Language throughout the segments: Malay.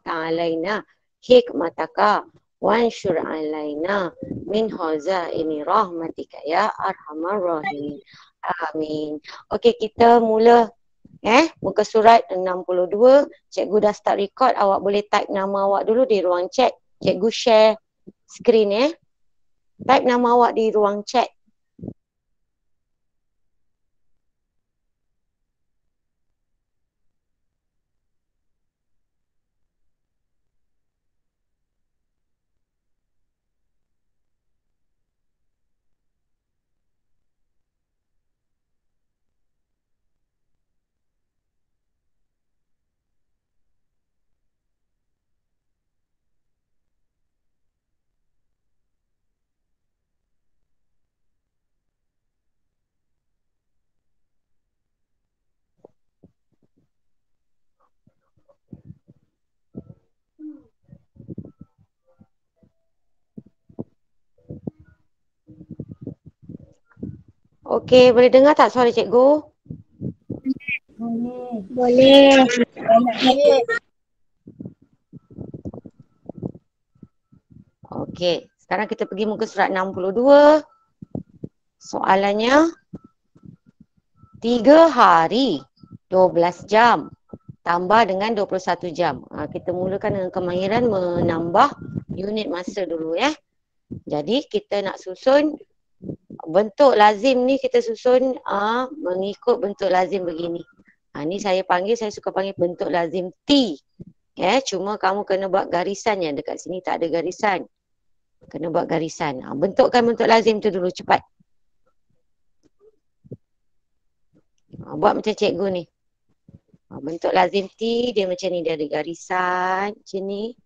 alaina hikmataka wansyur alaina min hazaini rahmatika ya arhamar rahimin. Amin. Okey, kita mula muka surat 62. Cikgu dah start record. Awak boleh type nama awak dulu di ruang chat. Cikgu share screen Type nama awak di ruang chat. Okey, boleh dengar tak suara cikgu? Boleh. Boleh. Okey, sekarang kita pergi muka surat 62. Soalannya, 3 hari 12 jam tambah dengan 21 jam. Kita mulakan dengan kemahiran menambah unit masa dulu Jadi kita nak susun bentuk lazim ni, kita susun mengikut bentuk lazim begini. Ni saya suka panggil bentuk lazim T. Cuma kamu kena buat garisan yang dekat sini tak ada garisan. Kena buat garisan. Bentukkan bentuk lazim tu dulu cepat. Buat macam cikgu ni. Bentuk lazim T dia macam ni, dia ada garisan macam ni.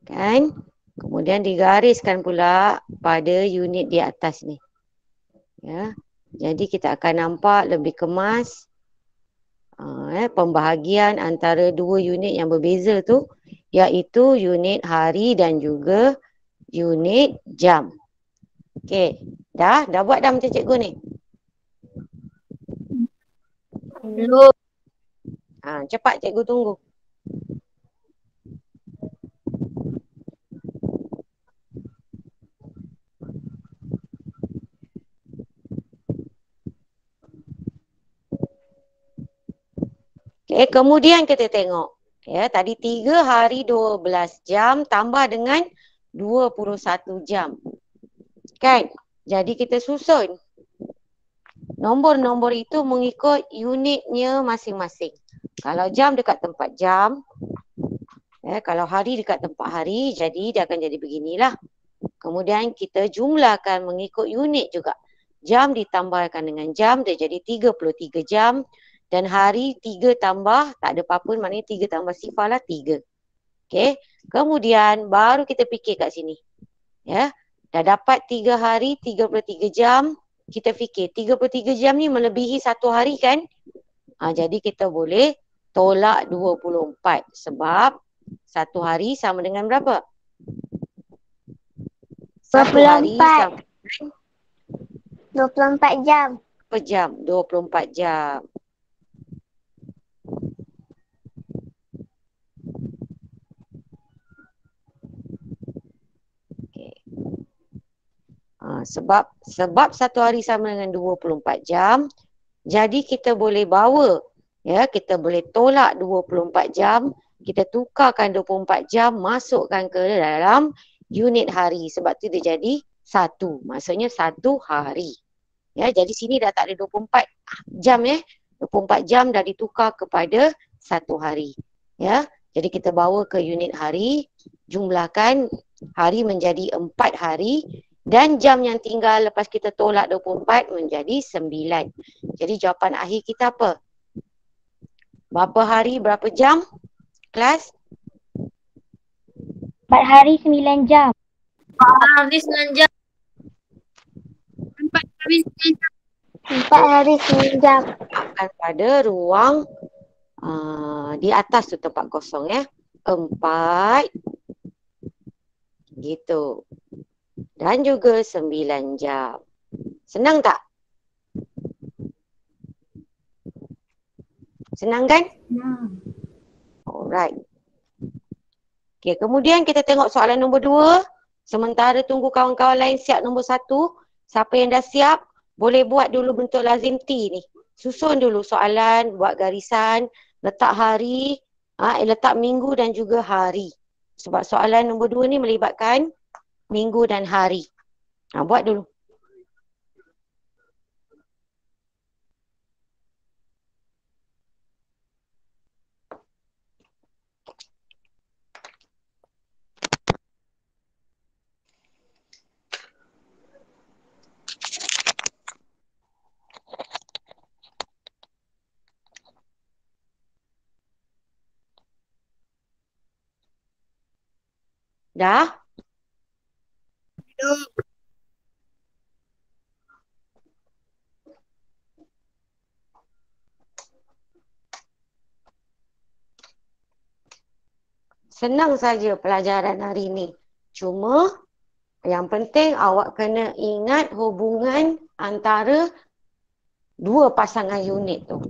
Kan? Kemudian digariskan pula pada unit di atas ni. Jadi kita akan nampak lebih kemas pembahagian antara dua unit yang berbeza tu, iaitu unit hari dan juga unit jam. Okey, dah buat dah macam cikgu ni. Belum. Cepat cikgu tunggu. Okay, kemudian kita tengok. Tadi 3 hari 12 jam tambah dengan 21 jam. Kan? Jadi kita susun. Nombor-nombor itu mengikut unitnya masing-masing. Kalau jam dekat tempat jam, kalau hari dekat tempat hari, jadi dia akan jadi beginilah. Kemudian kita jumlahkan mengikut unit juga. Jam ditambahkan dengan jam, dia jadi 33 jam. Dan hari 3 tambah, tak ada apa-apa, maknanya 3 tambah sifar lah 3. Okey. Kemudian baru kita fikir kat sini. Dah dapat 3 hari, 33 jam. Kita fikir 33 jam ni melebihi 1 hari kan? Jadi kita boleh tolak 24 sebab 1 hari sama dengan berapa? 1 hari sama dengan 24 jam. berapa jam? 24 jam. Sebab 1 hari sama dengan 24 jam, jadi kita boleh bawa, kita boleh tolak 24 jam, kita tukarkan 24 jam, masukkan ke dalam unit hari. Sebab tu dia jadi 1, maksudnya 1 hari. Jadi sini dah tak ada 24 jam 24 jam dah ditukar kepada 1 hari. Jadi kita bawa ke unit hari, jumlahkan hari menjadi 4 hari. Dan jam yang tinggal lepas kita tolak 24 menjadi 9. Jadi jawapan akhir kita apa? Berapa hari, berapa jam? Kelas? 4 hari 9 jam. 4 hari 9 jam. 4 hari 9 jam. 4 hari 9 jam. Akan pada ruang di atas tu tempat kosong 4 gitu. Dan juga 9 jam. Senang tak? Senang kan? Alright. Okey, kemudian kita tengok soalan nombor 2. Sementara tunggu kawan-kawan lain siap nombor 1. Siapa yang dah siap, boleh buat dulu bentuk lazim T ni. Susun dulu soalan, buat garisan, letak hari, letak minggu dan juga hari. Sebab soalan nombor 2 ni melibatkan minggu dan hari. Buat dulu. Dah? Belum. Senang saja pelajaran hari ni. Cuma yang penting awak kena ingat hubungan antara dua pasangan unit tu.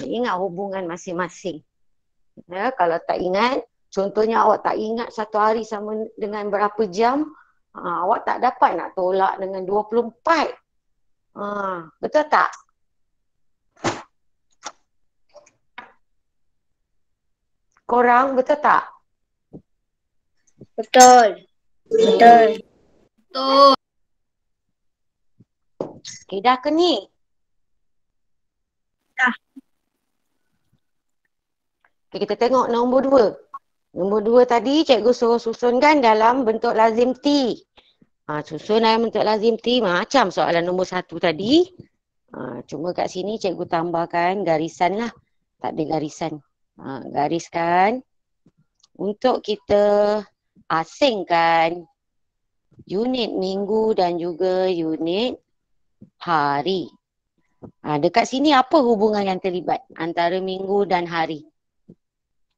Ingat hubungan masing-masing. Ya, kalau tak ingat, contohnya awak tak ingat satu hari sama dengan berapa jam, awak tak dapat nak tolak dengan 24. Betul tak? Korang betul tak? Betul. Betul. Betul. Okay, dah ke ni? Dah. Okay, kita tengok nombor 2. Nombor 2 tadi cikgu suruh susunkan dalam bentuk lazim T. Susun dalam bentuk lazim T macam soalan nombor 1 tadi. Cuma kat sini cikgu tambahkan garisan lah. Tak ada garisan. Gariskan untuk kita asingkan unit minggu dan juga unit hari. Dekat sini apa hubungan yang terlibat antara minggu dan hari?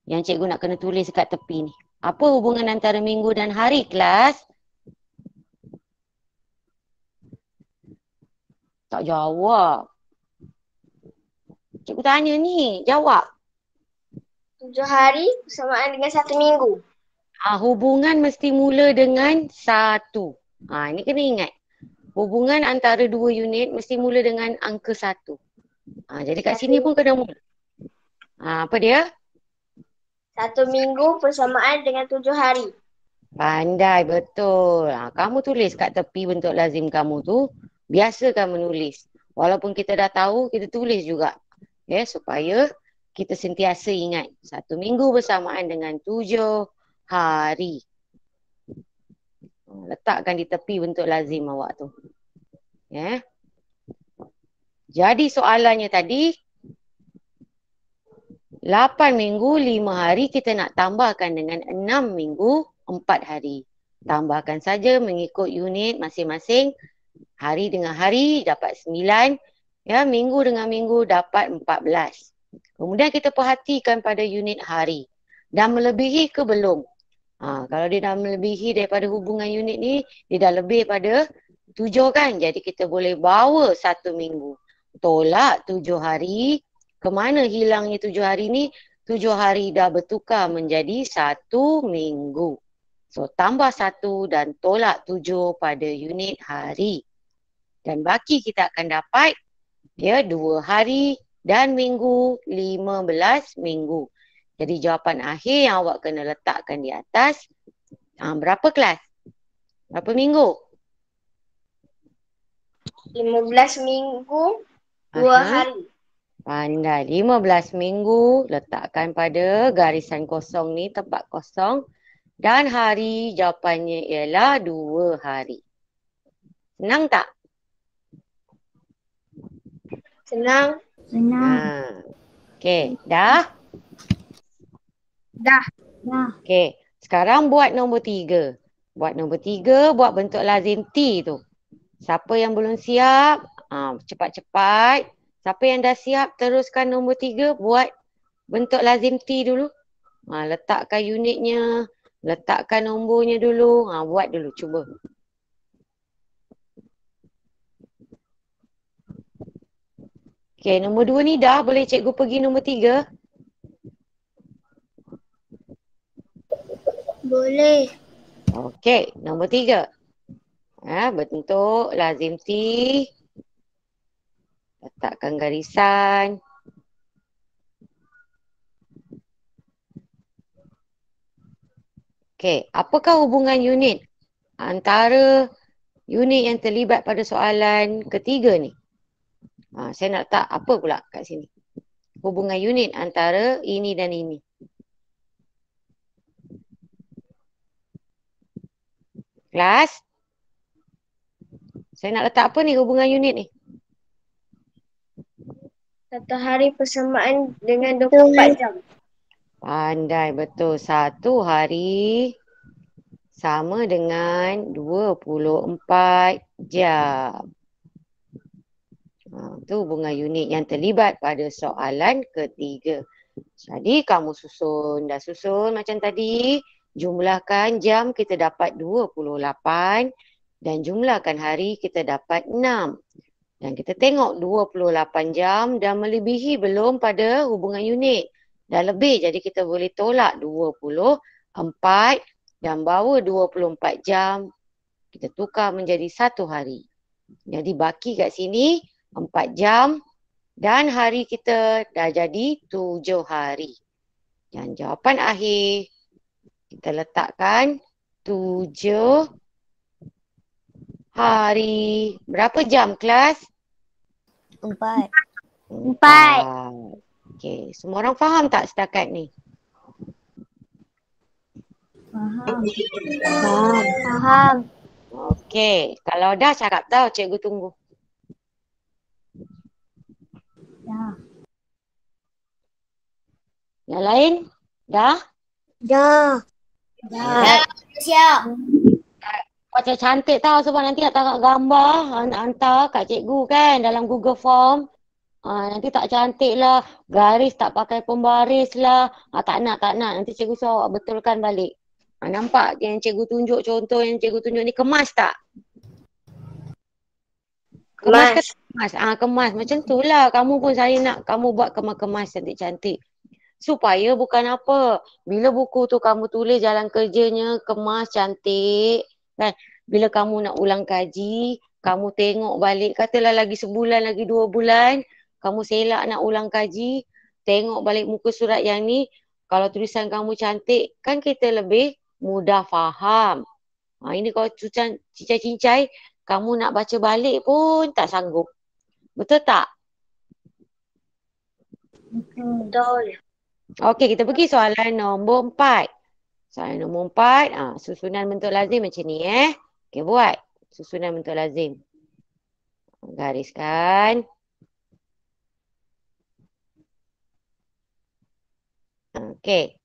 Yang cikgu nak kena tulis kat tepi ni. Apa hubungan antara minggu dan hari, kelas? Tak jawab. Cikgu tanya ni, jawab. 7 hari bersamaan dengan 1 minggu. Hubungan mesti mula dengan 1. Ini kena ingat. Hubungan antara dua unit mesti mula dengan angka 1. Jadi kat sini pun kena mula. Apa dia? 1 minggu bersamaan dengan 7 hari. Pandai, betul. Kamu tulis kat tepi bentuk lazim kamu tu. Biasakan menulis. Walaupun kita dah tahu, kita tulis juga. Supaya kita sentiasa ingat. 1 minggu bersamaan dengan 7 hari. Letakkan di tepi bentuk lazim awak tu. Jadi soalannya tadi, 8 minggu, 5 hari kita nak tambahkan dengan 6 minggu, 4 hari. Tambahkan saja mengikut unit masing-masing. Hari dengan hari dapat 9. Minggu dengan minggu dapat 14. Kemudian kita perhatikan pada unit hari. Dah melebihi ke belum? Kalau dia dah melebihi daripada hubungan unit ni, dia dah lebih pada 7 kan? Jadi kita boleh bawa 1 minggu. Tolak 7 hari. Kemana hilangnya 7 hari ni? 7 hari dah bertukar menjadi 1 minggu. So tambah 1 dan tolak 7 pada unit hari. Dan baki kita akan dapat 2 hari dan minggu, 15 minggu. Jadi jawapan akhir yang awak kena letakkan di atas. Berapa kelas? Berapa minggu? 15 minggu, 2 hari. Pandai. 15 minggu letakkan pada garisan kosong ni, tempat kosong. Dan hari jawapannya ialah 2 hari. Senang tak? Senang. Okey, dah? Dah. Okey, sekarang buat nombor 3. Buat nombor 3, buat bentuk lazim T tu. Siapa yang belum siap, cepat-cepat. Siapa yang dah siap, teruskan nombor 3, buat bentuk lazim T dulu. Letakkan unitnya, letakkan nombornya dulu. Buat dulu, cuba. Okey, nombor 2 ni dah. Boleh cikgu pergi nombor 3? Boleh. Okey, nombor 3. Bentuk lazim T. Letakkan garisan. Okey, apakah hubungan unit antara unit yang terlibat pada soalan ketiga ni? Saya nak letak apa pula kat sini? Hubungan unit antara ini dan ini. Kelas? Saya nak letak apa ni hubungan unit ni? Satu hari persamaan dengan 24 jam. Pandai betul. Satu hari sama dengan 24 jam. Itu hubungan unit yang terlibat pada soalan ketiga. Jadi kamu susun. Dah susun macam tadi. Jumlahkan jam kita dapat 28. Dan jumlahkan hari kita dapat 6. Dan kita tengok 28 jam dah melebihi belum pada hubungan unit. Dah lebih, jadi kita boleh tolak 24 dan bawa 24 jam. Kita tukar menjadi 1 hari. Jadi baki kat sini 4 jam dan hari kita dah jadi 7 hari. Dan jawapan akhir kita letakkan 7 hari. Berapa jam kelas? 4. 4. Okey, semua orang faham tak setakat ni? Faham. Okey, kalau dah cakap tahu cikgu tunggu. Dah. Yang lain? Dah? Dah. Siap. Macam cantik tau sebab nanti nak taruh gambar, nak hantar kat cikgu kan dalam Google Form. Nanti tak cantik lah, garis tak pakai pembaris lah. Tak nak. Nanti cikgu suruh awak betulkan balik. Nampak yang cikgu tunjuk, contoh yang cikgu tunjuk ni kemas tak? Kemas ke tak kemas? Kemas. Macam tu lah. Kamu pun saya nak kamu buat kemas-kemas cantik-cantik. Supaya bukan apa. Bila buku tu kamu tulis jalan kerjanya kemas cantik. Kan? Bila kamu nak ulang kaji, kamu tengok balik. Katalah lagi sebulan, lagi 2 bulan. Kamu selak nak ulang kaji. Tengok balik muka surat yang ni. Kalau tulisan kamu cantik, kan kita lebih mudah faham. Ini kalau cincai-cincai, kamu nak baca balik pun tak sanggup. Betul tak? Betul. Okey, kita pergi soalan nombor 4. Soalan nombor 4, susunan bentuk lazim macam ni Okey, buat susunan bentuk lazim. Gariskan. Okey.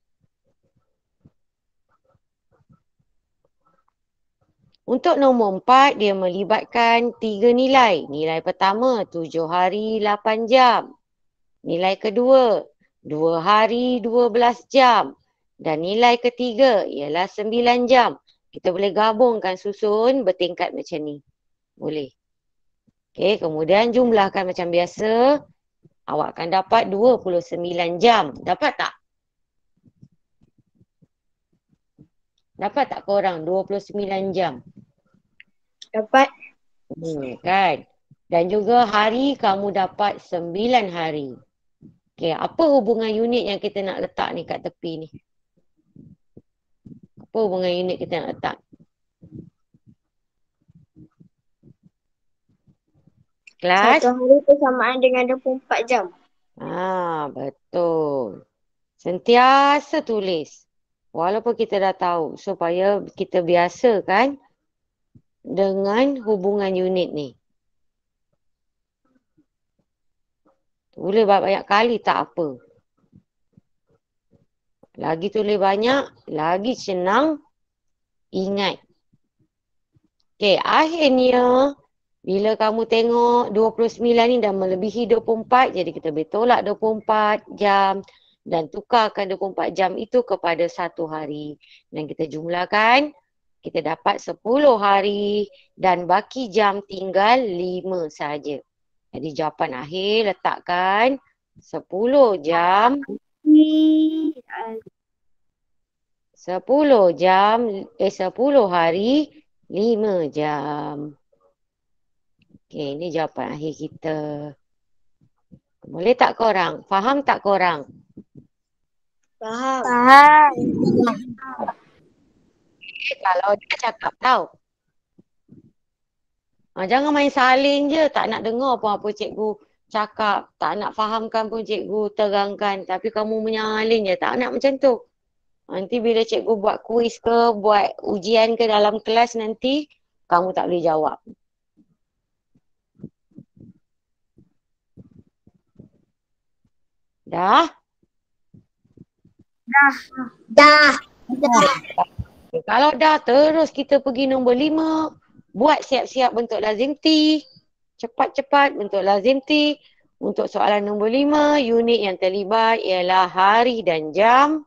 Untuk nombor 4, dia melibatkan 3 nilai. Nilai pertama, 7 hari 8 jam. Nilai kedua, 2 hari 12 jam. Dan nilai ketiga ialah 9 jam. Kita boleh gabungkan susun bertingkat macam ni. Boleh. Okey, kemudian jumlahkan macam biasa. Awak akan dapat 29 jam. Dapat tak? Dapat tak korang 29 jam? Dapat. Kan? Dan juga hari kamu dapat 9 hari. Okey, apa hubungan unit yang kita nak letak ni kat tepi ni? Apa hubungan unit kita nak letak? Kelas? Satu hari persamaan dengan 24 jam. Betul. Sentiasa tulis. Walaupun kita dah tahu. Supaya kita biasa kan dengan hubungan unit ni. Tulis banyak kali tak apa. Lagi tulis banyak, lagi senang ingat. Okey, akhirnya bila kamu tengok 29 ni dah melebihi 24, jadi kita boleh tolak 24 jam dan tukarkan 24 jam itu kepada 1 hari. Dan kita jumlahkan, kita dapat 10 hari dan baki jam tinggal 5 saja. Jadi jawapan akhir letakkan 10 jam 10 jam, 10 hari, 5 jam. Okey, ini jawapan akhir kita. Boleh tak korang? Faham tak korang? Faham. Faham. Kalau dia cakap tau. Jangan main salin je. Tak nak dengar pun apa cikgu cakap. Tak nak fahamkan pun cikgu terangkan. Tapi kamu menyalin je. Tak nak macam tu. Nanti bila cikgu buat kuis ke, buat ujian ke dalam kelas nanti, kamu tak boleh jawab. Dah? Dah. Kalau dah, terus kita pergi nombor 5. Buat siap-siap bentuk lazim T. Cepat-cepat bentuk lazim T. Untuk soalan nombor 5, unit yang terlibat ialah hari dan jam.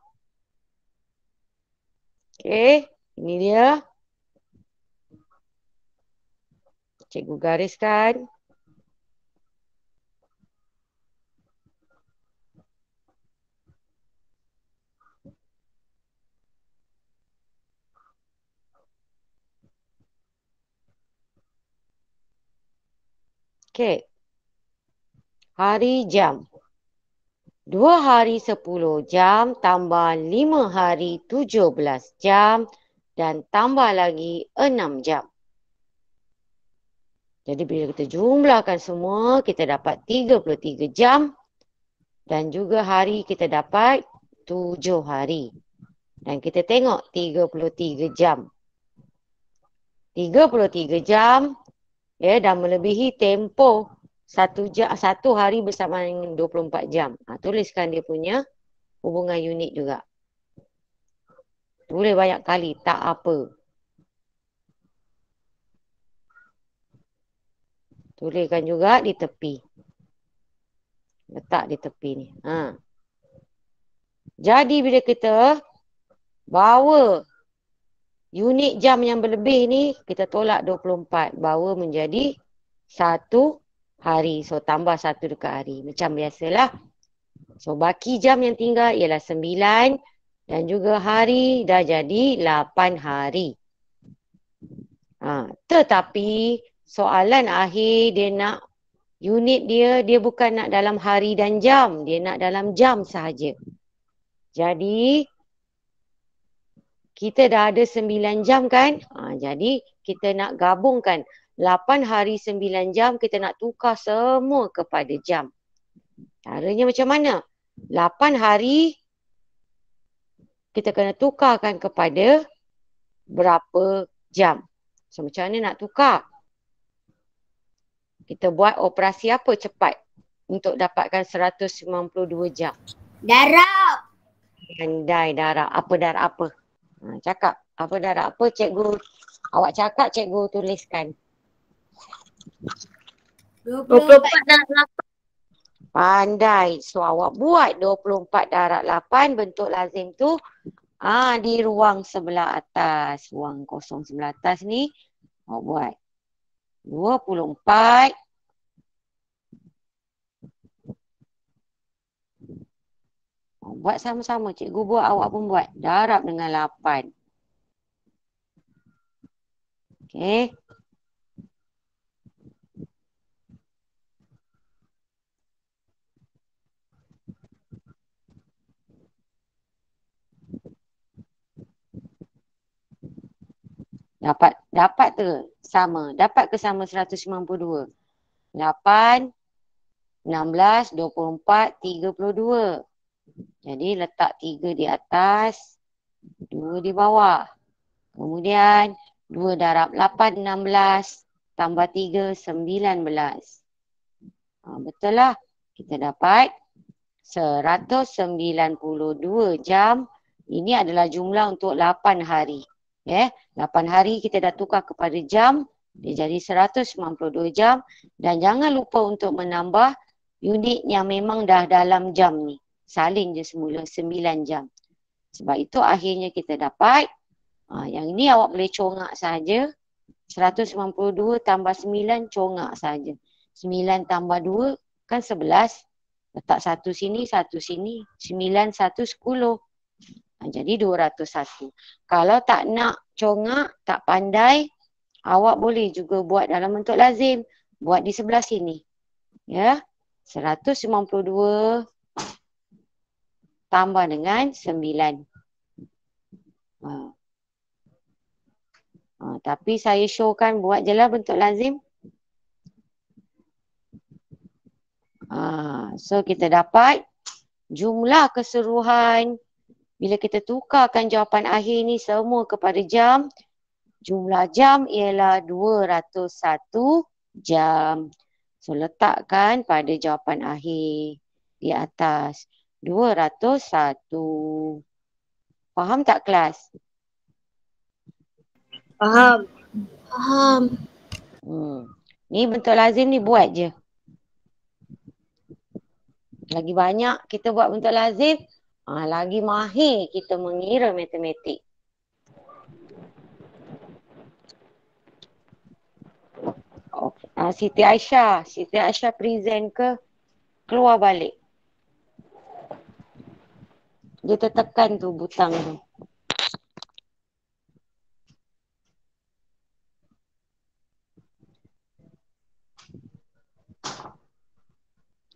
Okey, ini dia. Cikgu gariskan. Okey. Hari jam. 2 hari 10 jam tambah 5 hari 17 jam dan tambah lagi 6 jam. Jadi bila kita jumlahkan semua, kita dapat 33 jam dan juga hari kita dapat 7 hari. Dan kita tengok 33 jam. 33 jam ya, dah melebihi tempoh 1 hari bersama dengan 24 jam. Tuliskan dia punya hubungan unit juga. Tulis banyak kali, tak apa. Tuliskan juga di tepi. Letak di tepi ni. Jadi bila kita bawa unit jam yang berlebih ni, kita tolak 24. Bawa menjadi 1 hari. So tambah 1 dekat hari. Macam biasalah. So baki jam yang tinggal ialah 9. Dan juga hari dah jadi 8 hari. Tetapi soalan akhir dia nak unit dia bukan nak dalam hari dan jam. Dia nak dalam jam sahaja. Jadi kita dah ada 9 jam kan? Jadi kita nak gabungkan 8 hari 9 jam, kita nak tukar semua kepada jam. Caranya macam mana? 8 hari kita kena tukarkan kepada berapa jam. So macam mana nak tukar? Kita buat operasi apa cepat untuk dapatkan 192 jam? Darab. Pandai darab. Apa darab apa? Cakap. Apa darab apa cikgu? Awak cakap cikgu tuliskan. 24 darab 8. Pandai. So awak buat 24 darab 8 bentuk lazim tu di ruang sebelah atas. Ruang kosong sebelah atas ni awak buat 24 buat sama-sama. Cikgu buat, awak pun buat. Darab dengan 8. Okey. Dapat ke sama? Dapat ke sama 192? 8, 16, 24, 32. Jadi letak 3 di atas, 2 di bawah. Kemudian 2 darab 8, 16. Tambah 3, 19. Betul lah. Kita dapat 192 jam. Ini adalah jumlah untuk 8 hari. 8 hari kita dah tukar kepada jam. Dia jadi 192 jam. Dan jangan lupa untuk menambah unit yang memang dah dalam jam ni. Salin je semula 9 jam. Sebab itu akhirnya kita dapat. Yang ini awak boleh congak saja. 192 tambah 9 congak saja. 9 tambah 2 kan 11. Letak 1 sini, 1 sini. 9, 1, 10. Jadi 201. Kalau tak nak congak, tak pandai, awak boleh juga buat dalam bentuk lazim. Buat di sebelah sini. Ya. 152 tambah dengan 9. Tapi saya showkan buat je lah bentuk lazim. So kita dapat jumlah keseluruhan. Bila kita tukarkan jawapan akhir ni semua kepada jam, jumlah jam ialah 201 jam. So letakkan pada jawapan akhir di atas 201. Faham tak kelas? Faham. Faham. Ni bentuk lazim ni buat je. Lagi banyak kita buat bentuk lazim, lagi mahir kita mengira matematik. Siti Aisyah present ke keluar balik? Dia tertekan tu butang tu.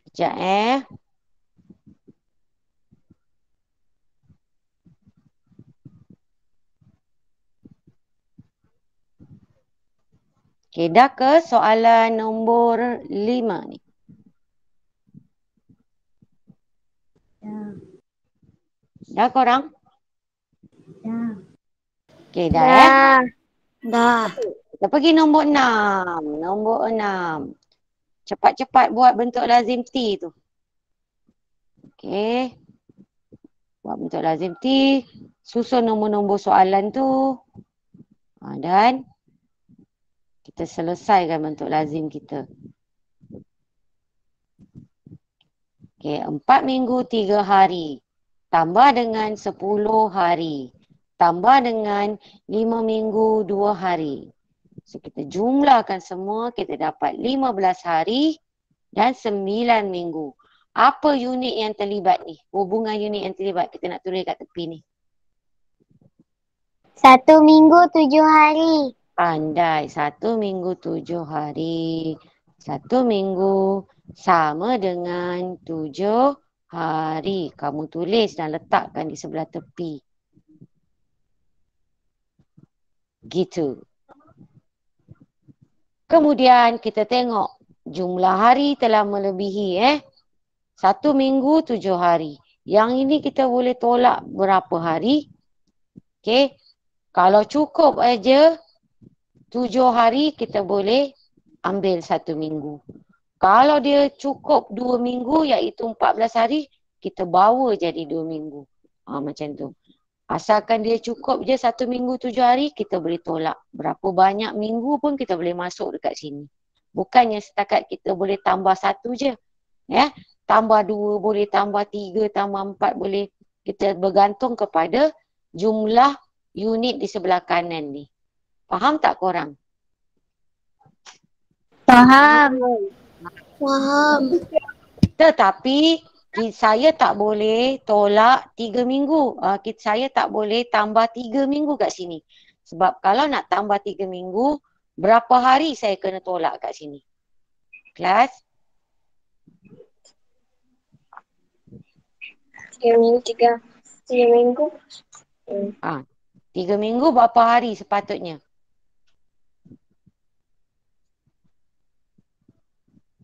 Sekejap Okay, dah ke soalan nombor 5 ni? Dah korang? Okay, dah Dah. Kita pergi nombor 6. Nombor 6. Cepat-cepat buat bentuk lazim T tu. Okay. Buat bentuk lazim T. Susun nombor-nombor soalan tu. Dan kita selesaikan bentuk lazim kita. Okay, 4 minggu 3 hari. Tambah dengan 10 hari. Tambah dengan 5 minggu 2 hari. So kita jumlahkan semua, kita dapat 15 hari dan 9 minggu. Apa unit yang terlibat ni? Hubungan unit yang terlibat. Kita nak tulis kat tepi ni. 1 minggu 7 hari. Pandai. 1 minggu 7 hari. 1 minggu sama dengan 7 hari. Kamu tulis dan letakkan di sebelah tepi. Gitu. Kemudian kita tengok jumlah hari telah melebihi 1 minggu 7 hari. Yang ini kita boleh tolak berapa hari? Okey. Kalau cukup aja 7 hari kita boleh ambil 1 minggu. Kalau dia cukup 2 minggu iaitu 14 hari, kita bawa jadi 2 minggu. Macam tu. Asalkan dia cukup je 1 minggu 7 hari, kita boleh tolak. Berapa banyak minggu pun kita boleh masuk dekat sini. Bukannya setakat kita boleh tambah 1 je. Ya, tambah 2 boleh, tambah 3, tambah 4 boleh. Kita bergantung kepada jumlah unit di sebelah kanan ni. Faham tak korang? Faham. Faham. Tetapi saya tak boleh tolak 3 minggu. Saya tak boleh tambah 3 minggu kat sini. Sebab kalau nak tambah 3 minggu, berapa hari saya kena tolak kat sini? Kelas? 3 minggu 3 minggu. 3 minggu berapa hari sepatutnya?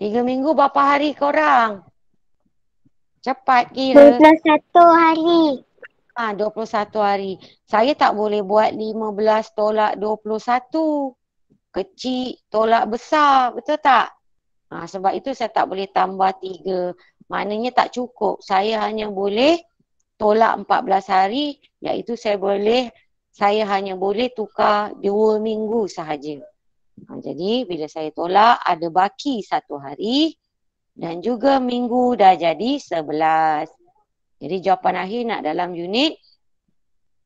3 minggu berapa hari korang? Cepat kira. 21 hari. 21 hari. Saya tak boleh buat 15 tolak 21. Kecil tolak besar. Betul tak? Sebab itu saya tak boleh tambah 3. Maknanya tak cukup. Saya hanya boleh tolak 14 hari. Iaitu saya hanya boleh tukar 2 minggu sahaja. Jadi bila saya tolak ada baki 1 hari. Dan juga minggu dah jadi 11. Jadi jawapan akhir nak dalam unit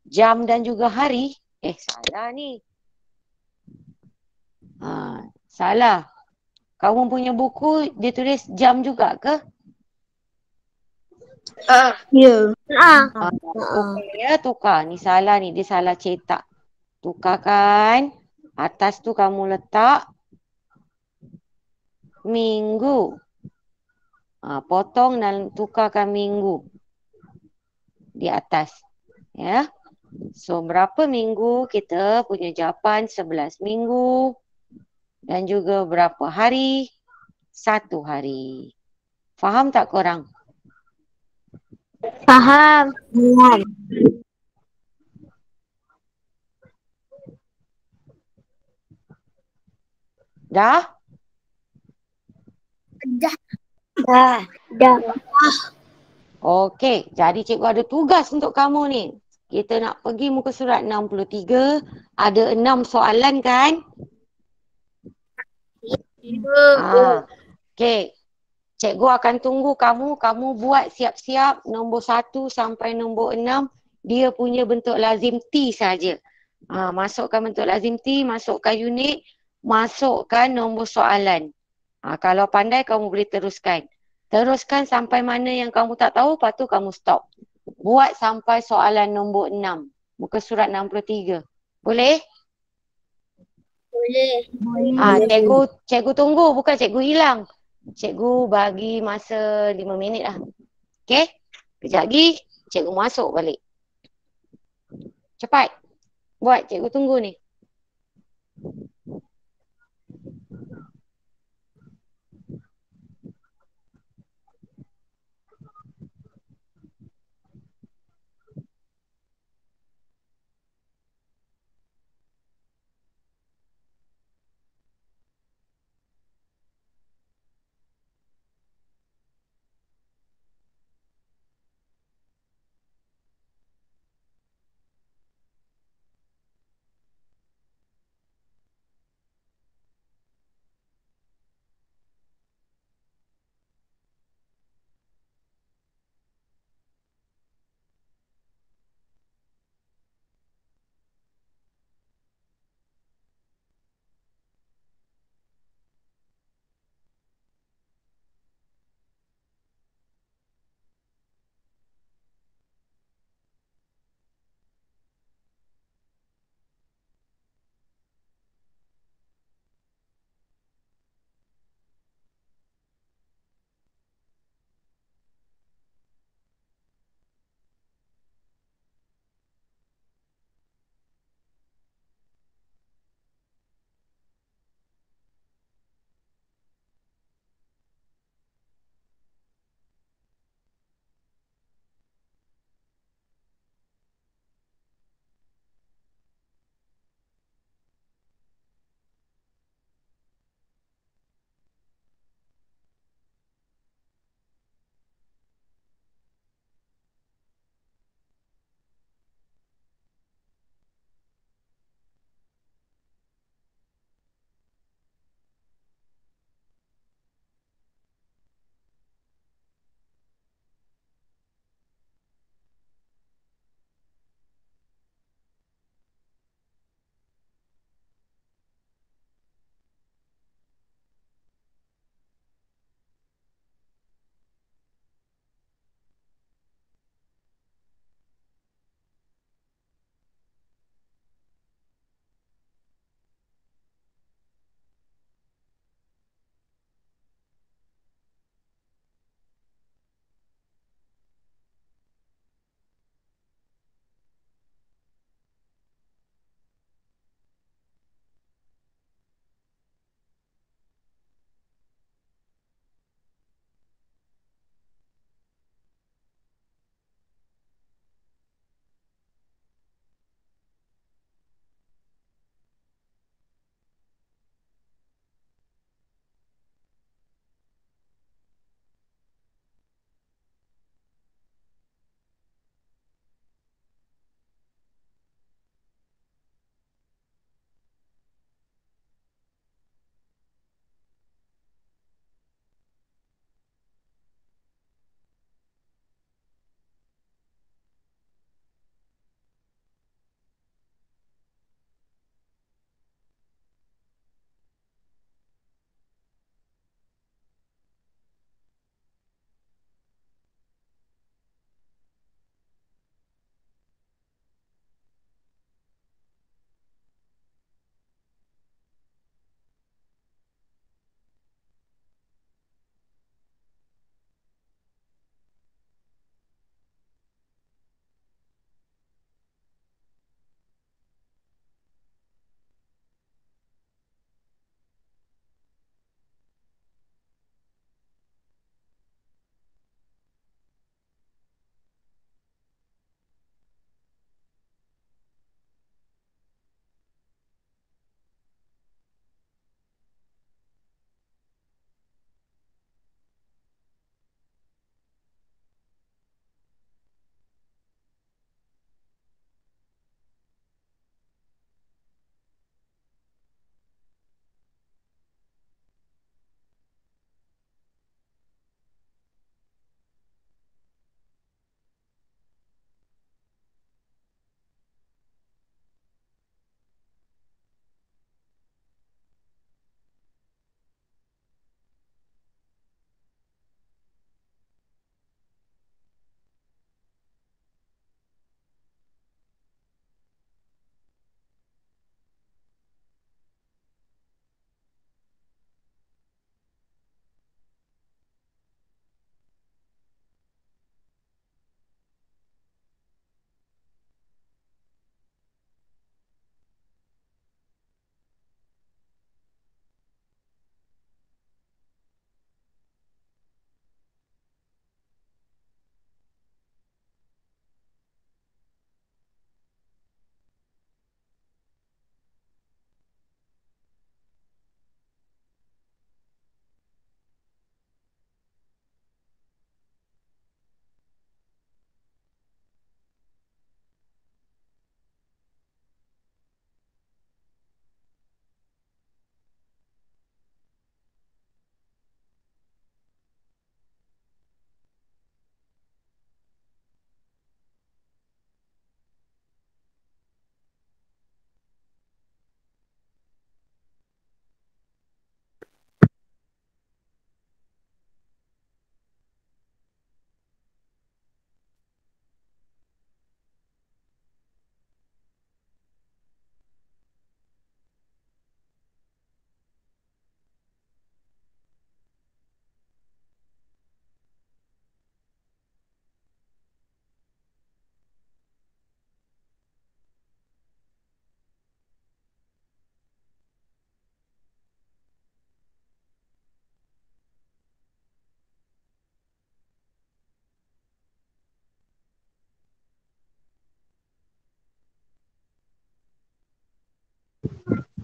jam dan juga hari. Salah ni. Salah. Kamu punya buku dia tulis jam juga ke? Ya. Tukar ya, tukar. Ni salah ni, dia salah cetak. Tukarkan. Atas tu kamu letak minggu. Potong dan tukarkan minggu di atas. Ya. So, berapa minggu? Kita punya jawapan 11 minggu. Dan juga berapa hari? 1 hari. Faham tak korang? Faham. Dah? Dah. Okey, jadi cikgu ada tugas untuk kamu ni. Kita nak pergi muka surat 63. Ada 6 soalan kan? Okey. Cikgu akan tunggu kamu. Kamu buat siap-siap nombor 1 sampai nombor 6. Dia punya bentuk lazim T saja. Masukkan bentuk lazim T, masukkan unit, masukkan nombor soalan. Kalau pandai kamu boleh teruskan. Teruskan sampai mana yang kamu tak tahu, lepas tu kamu stop. Buat sampai soalan nombor 6. Muka surat 63. Boleh? Boleh. Cikgu tunggu, bukan cikgu hilang. Cikgu bagi masa 5 minit lah. Okey? Kejap lagi, cikgu masuk balik. Cepat. Buat, cikgu tunggu ni.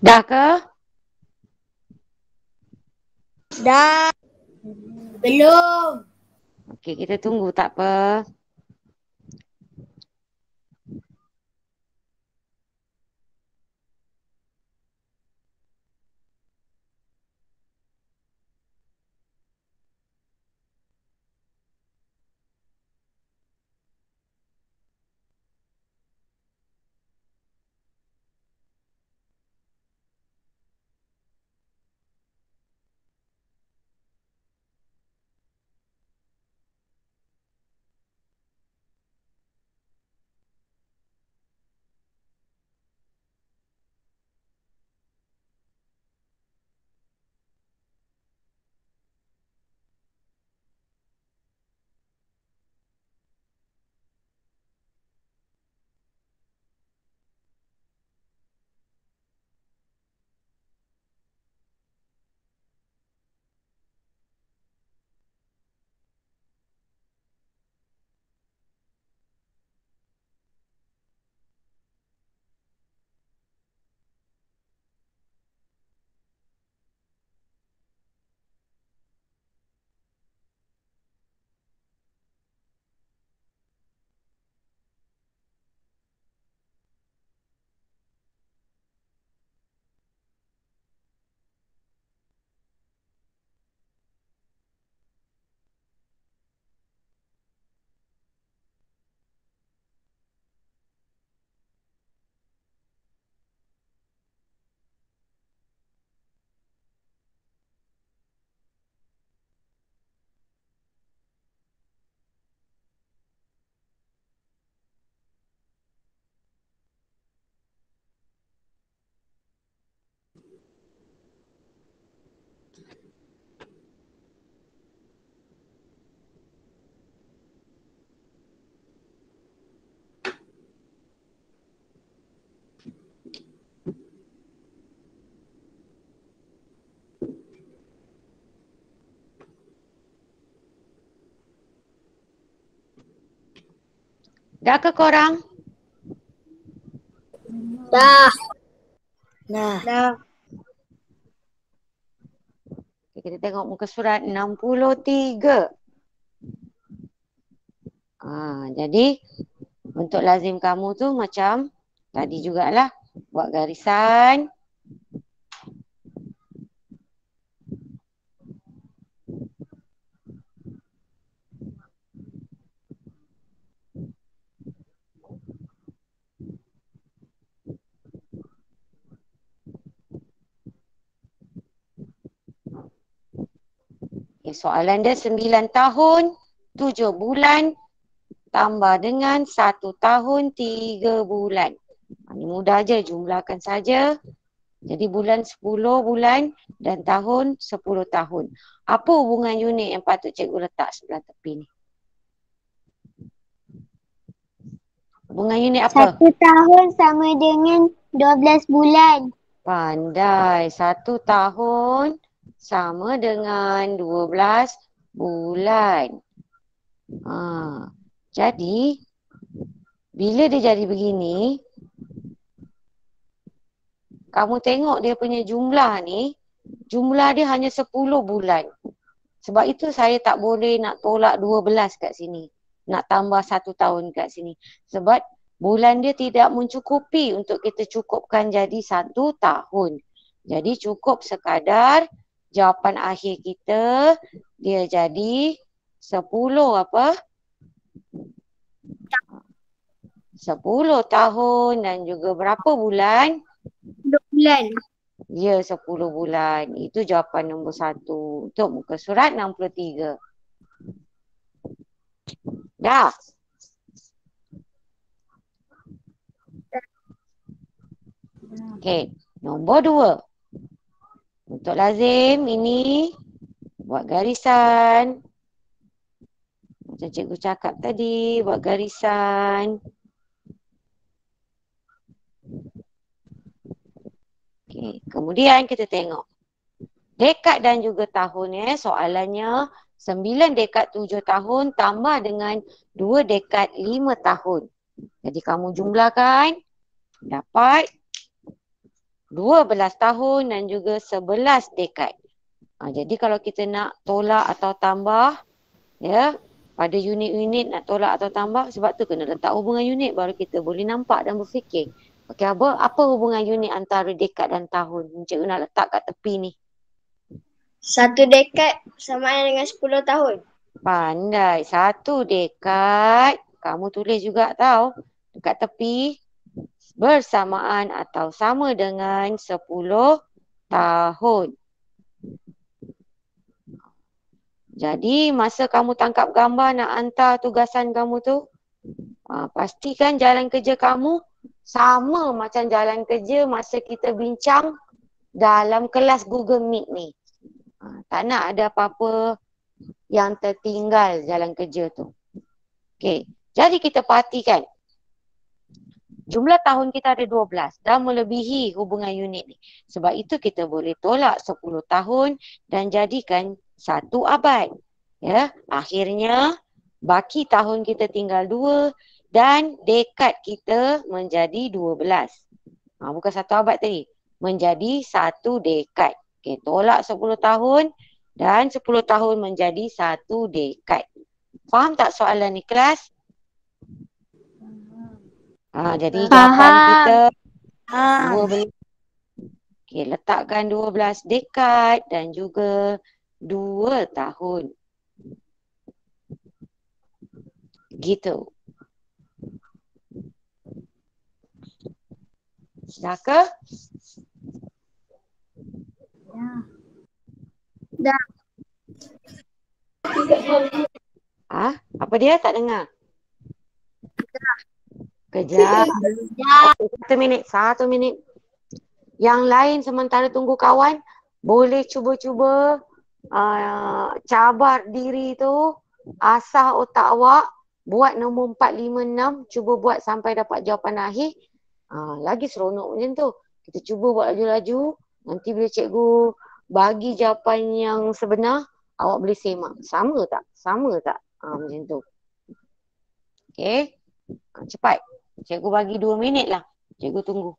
Dah ke? Dah. Belum. Okey, kita tunggu tak apa. Dah ke korang? Dah. Dah. Dah. Okay, kita tengok muka surat 63. Jadi bentuk lazim kamu tu macam tadi jugalah. Buat garisan. Okay, soalan dia 9 tahun, 7 bulan tambah dengan 1 tahun, 3 bulan. Ini mudah je, jumlahkan saja. Jadi bulan 10 bulan dan tahun 10 tahun. Apa hubungan unit yang patut cikgu letak sebelah tepi ni? Hubungan unit apa? 1 tahun sama dengan 12 bulan. Pandai. 1 tahun sama dengan 12 bulan. Jadi, bila dia jadi begini, kamu tengok dia punya jumlah ni, jumlah dia hanya 10 bulan. Sebab itu saya tak boleh nak tolak 12 kat sini. Nak tambah 1 tahun kat sini. Sebab bulan dia tidak mencukupi untuk kita cukupkan jadi 1 tahun. Jadi cukup sekadar jawapan akhir kita dia jadi 10 apa? 10 tahun dan juga berapa bulan? 2 bulan. Ya, 10 bulan. Itu jawapan nombor 1 untuk muka surat 63. Dah. Okey, nombor 2. Untuk lazim ini buat garisan. Macam cikgu cakap tadi, buat garisan. Okey, kemudian kita tengok. Dekad dan juga tahun soalannya 9 dekad 7 tahun tambah dengan 2 dekad 5 tahun. Jadi kamu jumlahkan dapat 12 tahun dan juga 11 dekad. Jadi kalau kita nak tolak atau tambah, ya, pada unit-unit nak tolak atau tambah, sebab tu kena letak hubungan unit baru kita boleh nampak dan berfikir. Okey, apa hubungan unit antara dekad dan tahun? Cikgu nak letak kat tepi ni. 1 dekad bersamaan dengan 10 tahun. Pandai. 1 dekad. Kamu tulis juga tau. Dekat tepi. Bersamaan atau sama dengan 10 tahun. Jadi masa kamu tangkap gambar nak hantar tugasan kamu tu, pastikan jalan kerja kamu sama macam jalan kerja masa kita bincang dalam kelas Google Meet ni. Tak nak ada apa-apa yang tertinggal jalan kerja tu. Okey, jadi kita perhatikan. Jumlah tahun kita ada 12 dan melebihi hubungan unit ni. Sebab itu kita boleh tolak 10 tahun dan jadikan 1 abad. Ya, akhirnya baki tahun kita tinggal 2 dan dekad kita menjadi 12. Bukan 1 abad tadi. Menjadi 1 dekad. Okey, tolak 10 tahun dan 10 tahun menjadi 1 dekad. Faham tak soalan ni kelas? Jadi jawapan kita 12. Okey, letakkan 12 dekad dan juga 2 tahun. Gitu. Dah ke? Dah. Apa dia? Tak dengar? Kejap. Okey, 1 minit. Yang lain sementara tunggu kawan, boleh cuba-cuba cabar diri tu, asah otak awak, buat nombor 4, 5, 6, cuba buat sampai dapat jawapan akhir. Lagi seronok macam tu. Kita cuba buat laju-laju, nanti bila cikgu bagi jawapan yang sebenar, awak boleh semak. Sama tak? Sama tak? Macam tu. Okey. Cepat. Cikgu bagi 2 minit lah. Cikgu tunggu.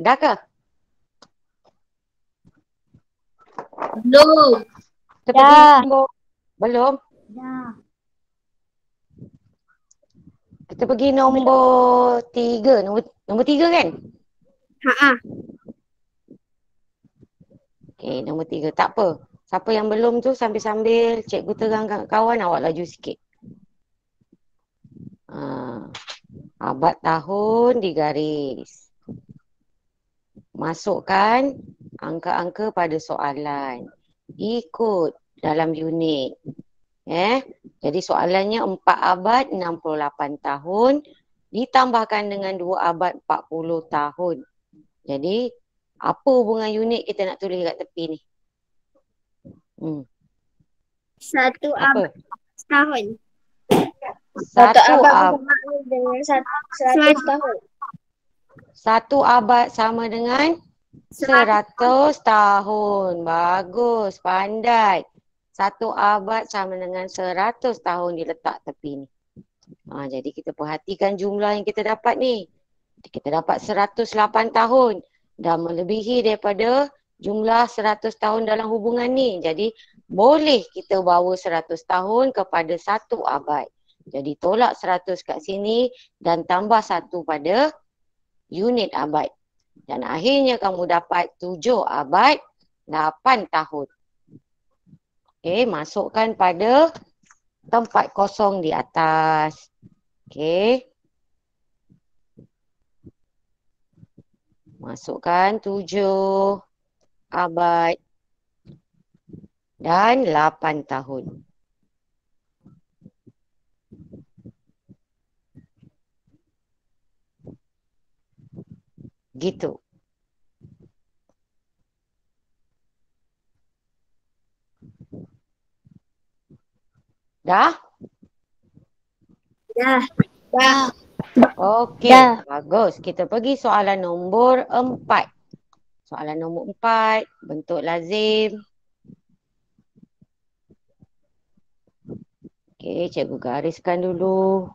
Dah ke? Belum. Kita pergi nombor. Belum? Dah. Kita pergi nombor 3. Nombor 3 kan? Ha. Okey, nombor 3. Tak apa. Siapa yang belum tu sambil-sambil cikgu terangkan kawan, awak laju sikit. Abad tahun digaris. Masukkan angka-angka pada soalan. Ikut dalam unit. Jadi soalannya 4 abad 68 tahun ditambahkan dengan 2 abad 40 tahun. Jadi apa hubungan unit kita nak tulis kat tepi ni? 1 Apa? abad setahun. 1 abad bersamaan dengan 100 tahun. 1 abad sama dengan 100 tahun. Bagus, pandai. 1 abad sama dengan 100 tahun diletak tepi ni. Jadi kita perhatikan jumlah yang kita dapat ni. Kita dapat 108 tahun. Dah melebihi daripada jumlah 100 tahun dalam hubungan ni. Jadi boleh kita bawa 100 tahun kepada 1 abad. Jadi tolak 100 kat sini dan tambah 1 pada unit abad. Dan akhirnya kamu dapat 7 abad 8 tahun. Okey, masukkan pada tempat kosong di atas. Okey. Masukkan 7 abad dan 8 tahun. Gitu. Dah? Dah. Okey, bagus. Kita pergi soalan nombor 4. Soalan nombor 4, bentuk lazim. Okey, cikgu gariskan dulu.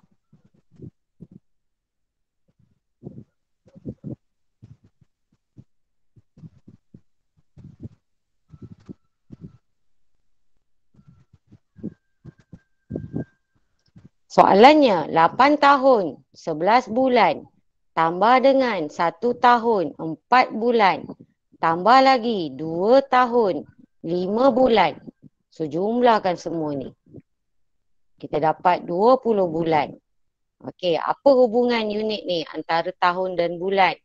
Soalannya 8 tahun 11 bulan tambah dengan 1 tahun 4 bulan tambah lagi 2 tahun 5 bulan. So jumlahkan semua ni. Kita dapat 20 bulan. Okey, apa hubungan unit ni antara tahun dan bulan?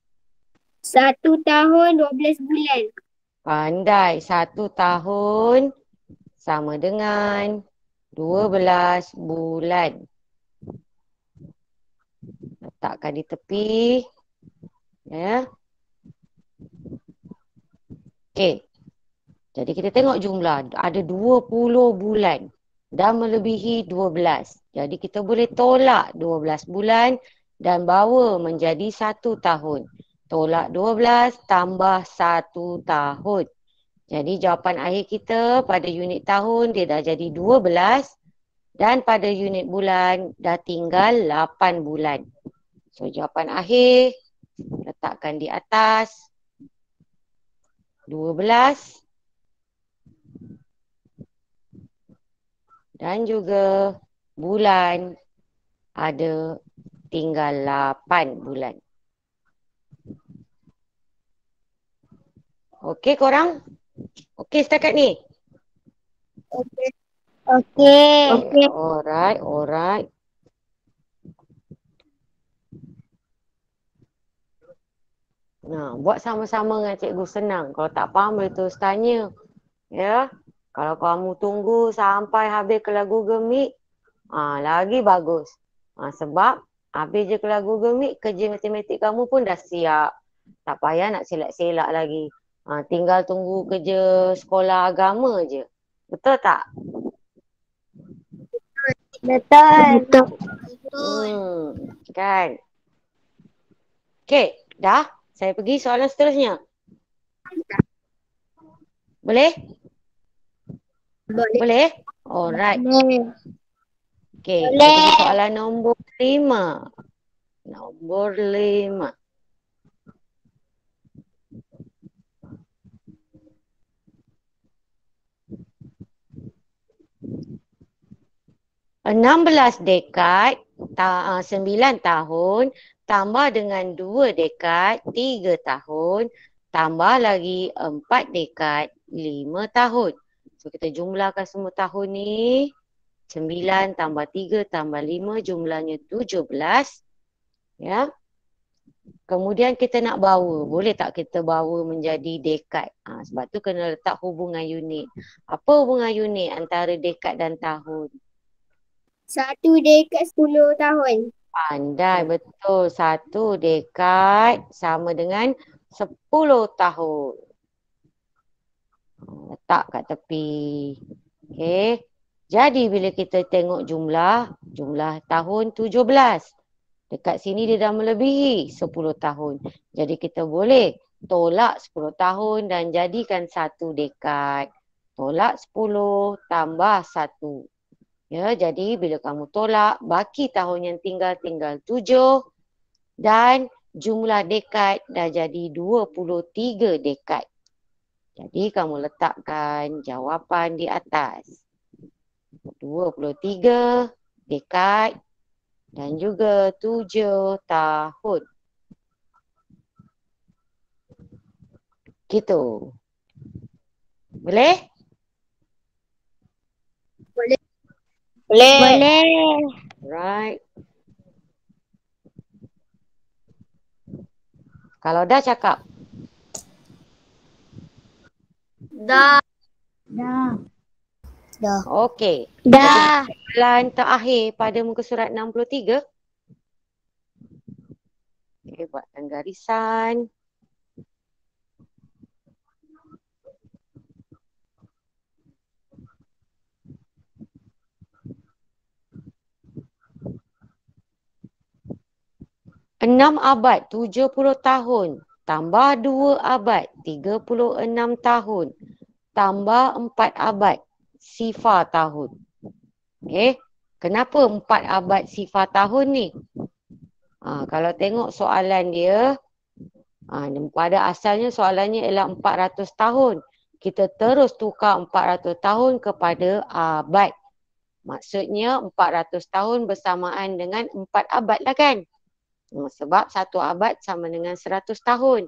1 tahun 12 bulan. Pandai. 1 tahun sama dengan 12 bulan. Letakkan di tepi. Ya. Okey. Jadi kita tengok jumlah. Ada 20 bulan. Dan melebihi 12. Jadi kita boleh tolak 12 bulan dan bawa menjadi 1 tahun. Tolak 12 tambah 1 tahun. Jadi jawapan akhir kita pada unit tahun dia dah jadi 12. Dan pada unit bulan dah tinggal 8 bulan. So jawapan akhir letakkan di atas 12 dan juga bulan ada tinggal 8 bulan. Okey korang? Okey setakat ni? Okey. Alright. Nah, buat sama-sama dengan cikgu senang. Kalau tak faham boleh terus tanya. Ya. Kalau kamu tunggu sampai habis kelas Google Meet, lagi bagus. Sebab habis je kelas Google Meet, kerja matematik kamu pun dah siap. Tak payah nak selak-selak lagi. Tinggal tunggu kerja sekolah agama je. Betul tak? Betul. Kan. Okey, dah. Saya pergi soalan seterusnya. Boleh? Boleh. Boleh? Alright. Boleh. Okey, kita Boleh. pergi soalan nombor 5. Nombor 5. Belas dekad, 9 tahun, tambah dengan 2 dekad, 3 tahun, tambah lagi 4 dekad, 5 tahun. So kita jumlahkan semua tahun ni. 9 tambah 3 tambah 5 jumlahnya 17. Ya. Kemudian kita nak bawa. Boleh tak kita bawa menjadi dekad? Sebab tu kena letak hubungan unit. Apa hubungan unit antara dekad dan tahun? 1 dekad 10 tahun. Pandai, betul. 1 dekad sama dengan 10 tahun. Letak kat tepi. Okey. Jadi bila kita tengok jumlah tahun 17. Dekat sini dia dah melebihi 10 tahun. Jadi kita boleh tolak 10 tahun dan jadikan 1 dekad. Tolak 10 tambah 1. Ya, jadi bila kamu tolak, baki tahun yang tinggal 7 dan jumlah dekad dah jadi 23 dekad. Jadi kamu letakkan jawapan di atas. 23 dekad dan juga 7 tahun. Gitu. Boleh? Boleh. Boleh. Right. Kalau dah cakap. Dah. Dah. Dah. Okey. Dah. Soalan terakhir pada muka surat 63. Okey, buatkan garisan. Enam abad 70 tahun tambah 2 abad 36 tahun tambah 4 abad sifar tahun. Okey. Kenapa 4 abad sifar tahun ni? Kalau tengok soalan dia, pada asalnya soalannya ialah 400 tahun. Kita terus tukar 400 tahun kepada abad. Maksudnya 400 tahun bersamaan dengan 4 abad lah kan? Sebab 1 abad sama dengan 100 tahun.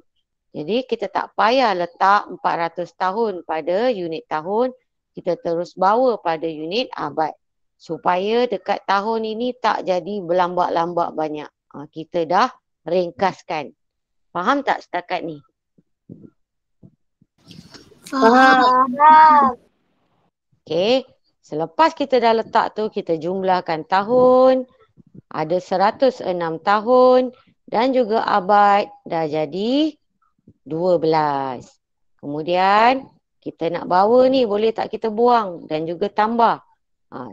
Jadi kita tak payah letak 400 tahun pada unit tahun. Kita terus bawa pada unit abad. Supaya dekat tahun ini tak jadi berlambak-lambak banyak. Kita dah ringkaskan. Faham tak setakat ni? Faham. Okey. Selepas kita dah letak tu, kita jumlahkan tahun. Ada 106 tahun dan juga abad dah jadi 12. Kemudian kita nak bawa ni, boleh tak kita buang dan juga tambah.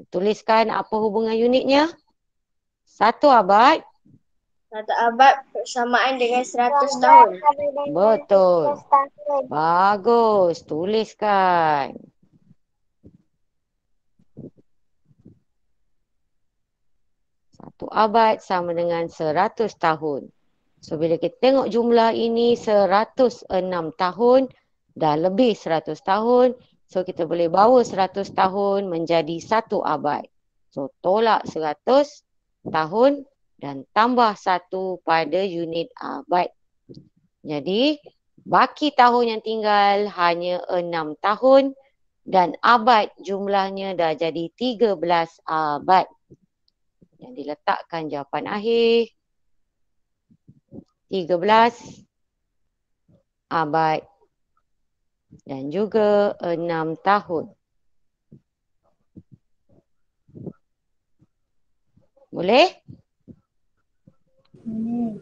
Tuliskan apa hubungan unitnya. 1 abad. 1 abad bersamaan dengan 100 tahun. Betul. Bagus. Tuliskan. Satu abad sama dengan 100 tahun. So bila kita tengok jumlah ini 106 tahun, dah lebih 100 tahun. So kita boleh bawa 100 tahun menjadi 1 abad. So tolak 100 tahun dan tambah 1 pada unit abad. Jadi baki tahun yang tinggal hanya 6 tahun dan abad jumlahnya dah jadi 13 abad. Yang diletakkan jawapan akhir 13 abad dan juga 6 tahun. Boleh? Boleh.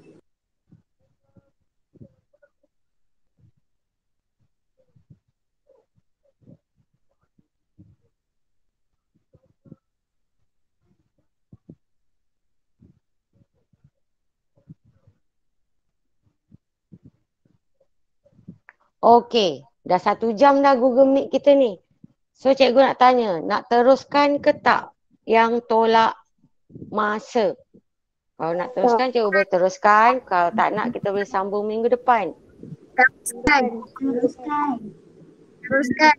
Okey, dah 1 jam dah Google Meet kita ni. So cikgu nak tanya, nak teruskan ke tak yang tolak masa? Kalau nak teruskan, cikgu boleh teruskan. Kalau tak nak, kita boleh sambung minggu depan. Teruskan. Teruskan. Teruskan.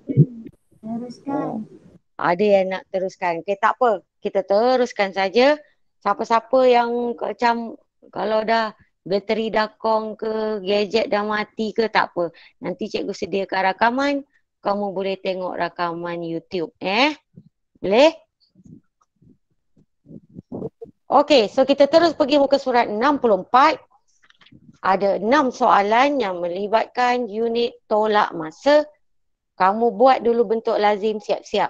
Teruskan. Ada yang nak teruskan. Okey, tak apa. Kita teruskan saja. Siapa-siapa yang macam kalau dah bateri dah kong ke, gadget dah mati ke, tak apa. Nanti cikgu sediakan rakaman. Kamu boleh tengok rakaman YouTube. Boleh? Okey, so kita terus pergi muka surat 64. Ada 6 soalan yang melibatkan unit tolak masa. Kamu buat dulu bentuk lazim siap-siap.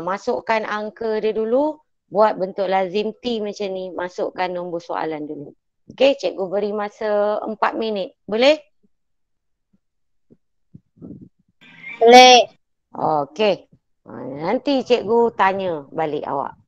Masukkan angka dia dulu. Buat bentuk lazim T macam ni. Masukkan nombor soalan dulu. Okey, cikgu beri masa 4 minit. Boleh? Boleh. Okey. Nanti cikgu tanya balik awak.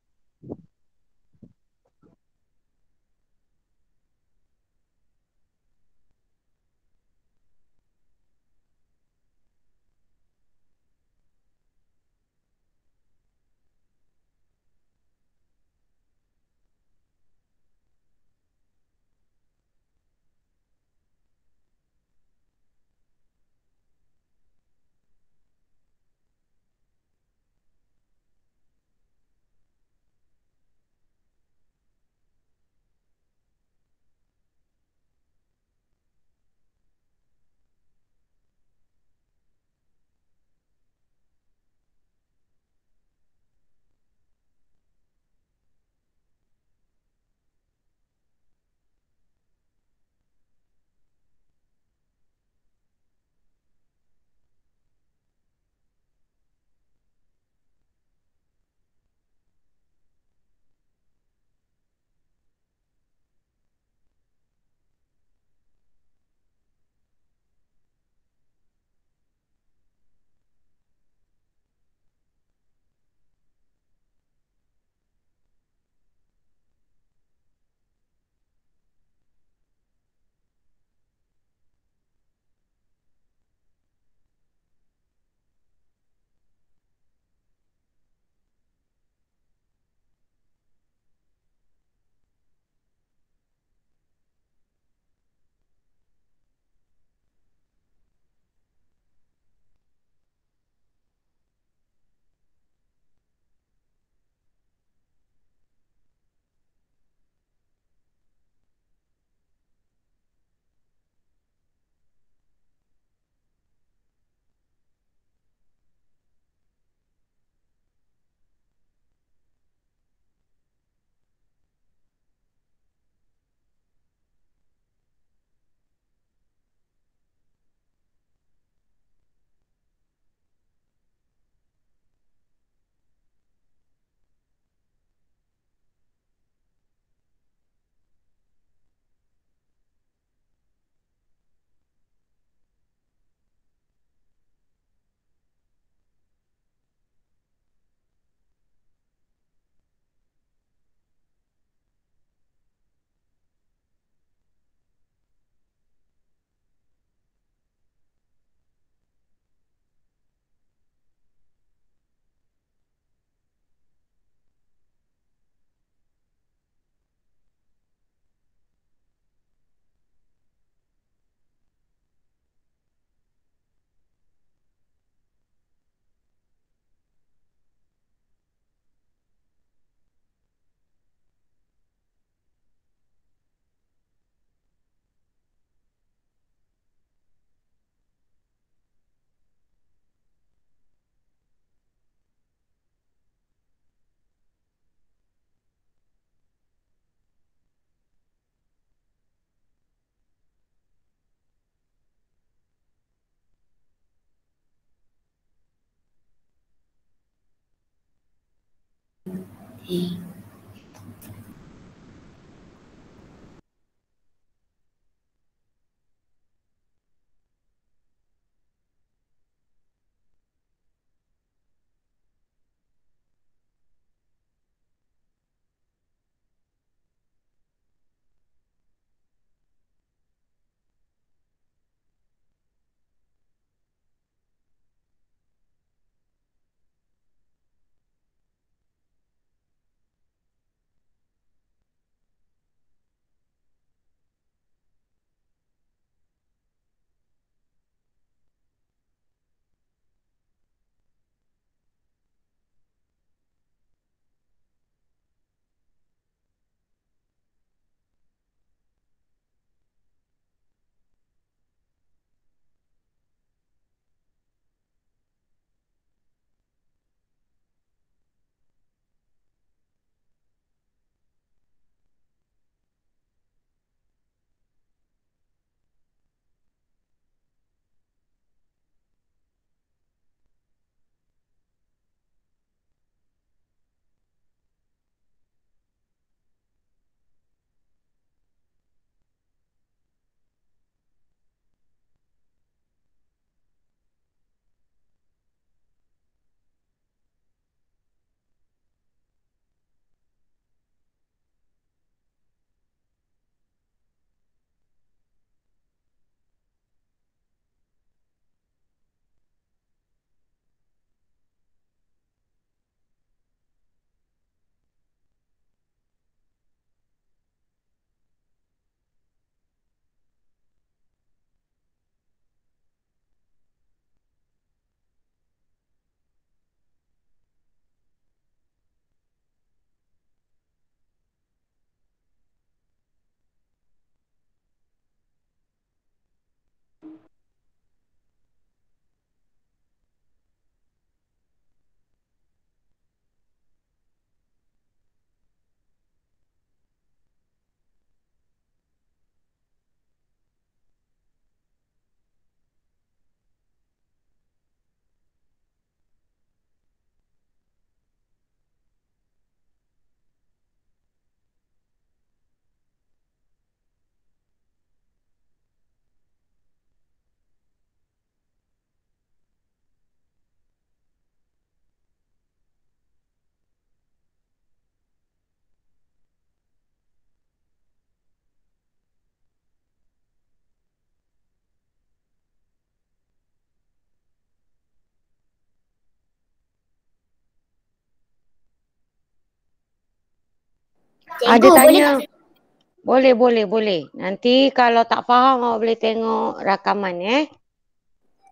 Ada Cikgu, boleh tanya. tak? Boleh. Nanti kalau tak faham awak boleh tengok rakaman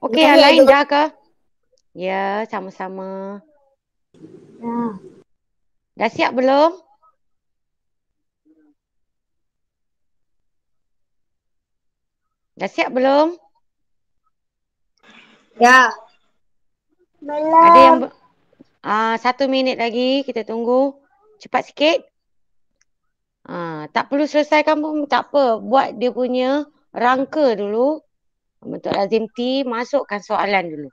Okey, yang Tanya, lain cikgu. dah ke? Ya, sama-sama. Dah. Dah siap belum? Dah siap belum? Ya. Ada yang Belum. 1 minit lagi kita tunggu. Cepat sikit. Tak perlu selesaikan pun tak apa. Buat dia punya rangka dulu. Bentuk lazim T, masukkan soalan dulu.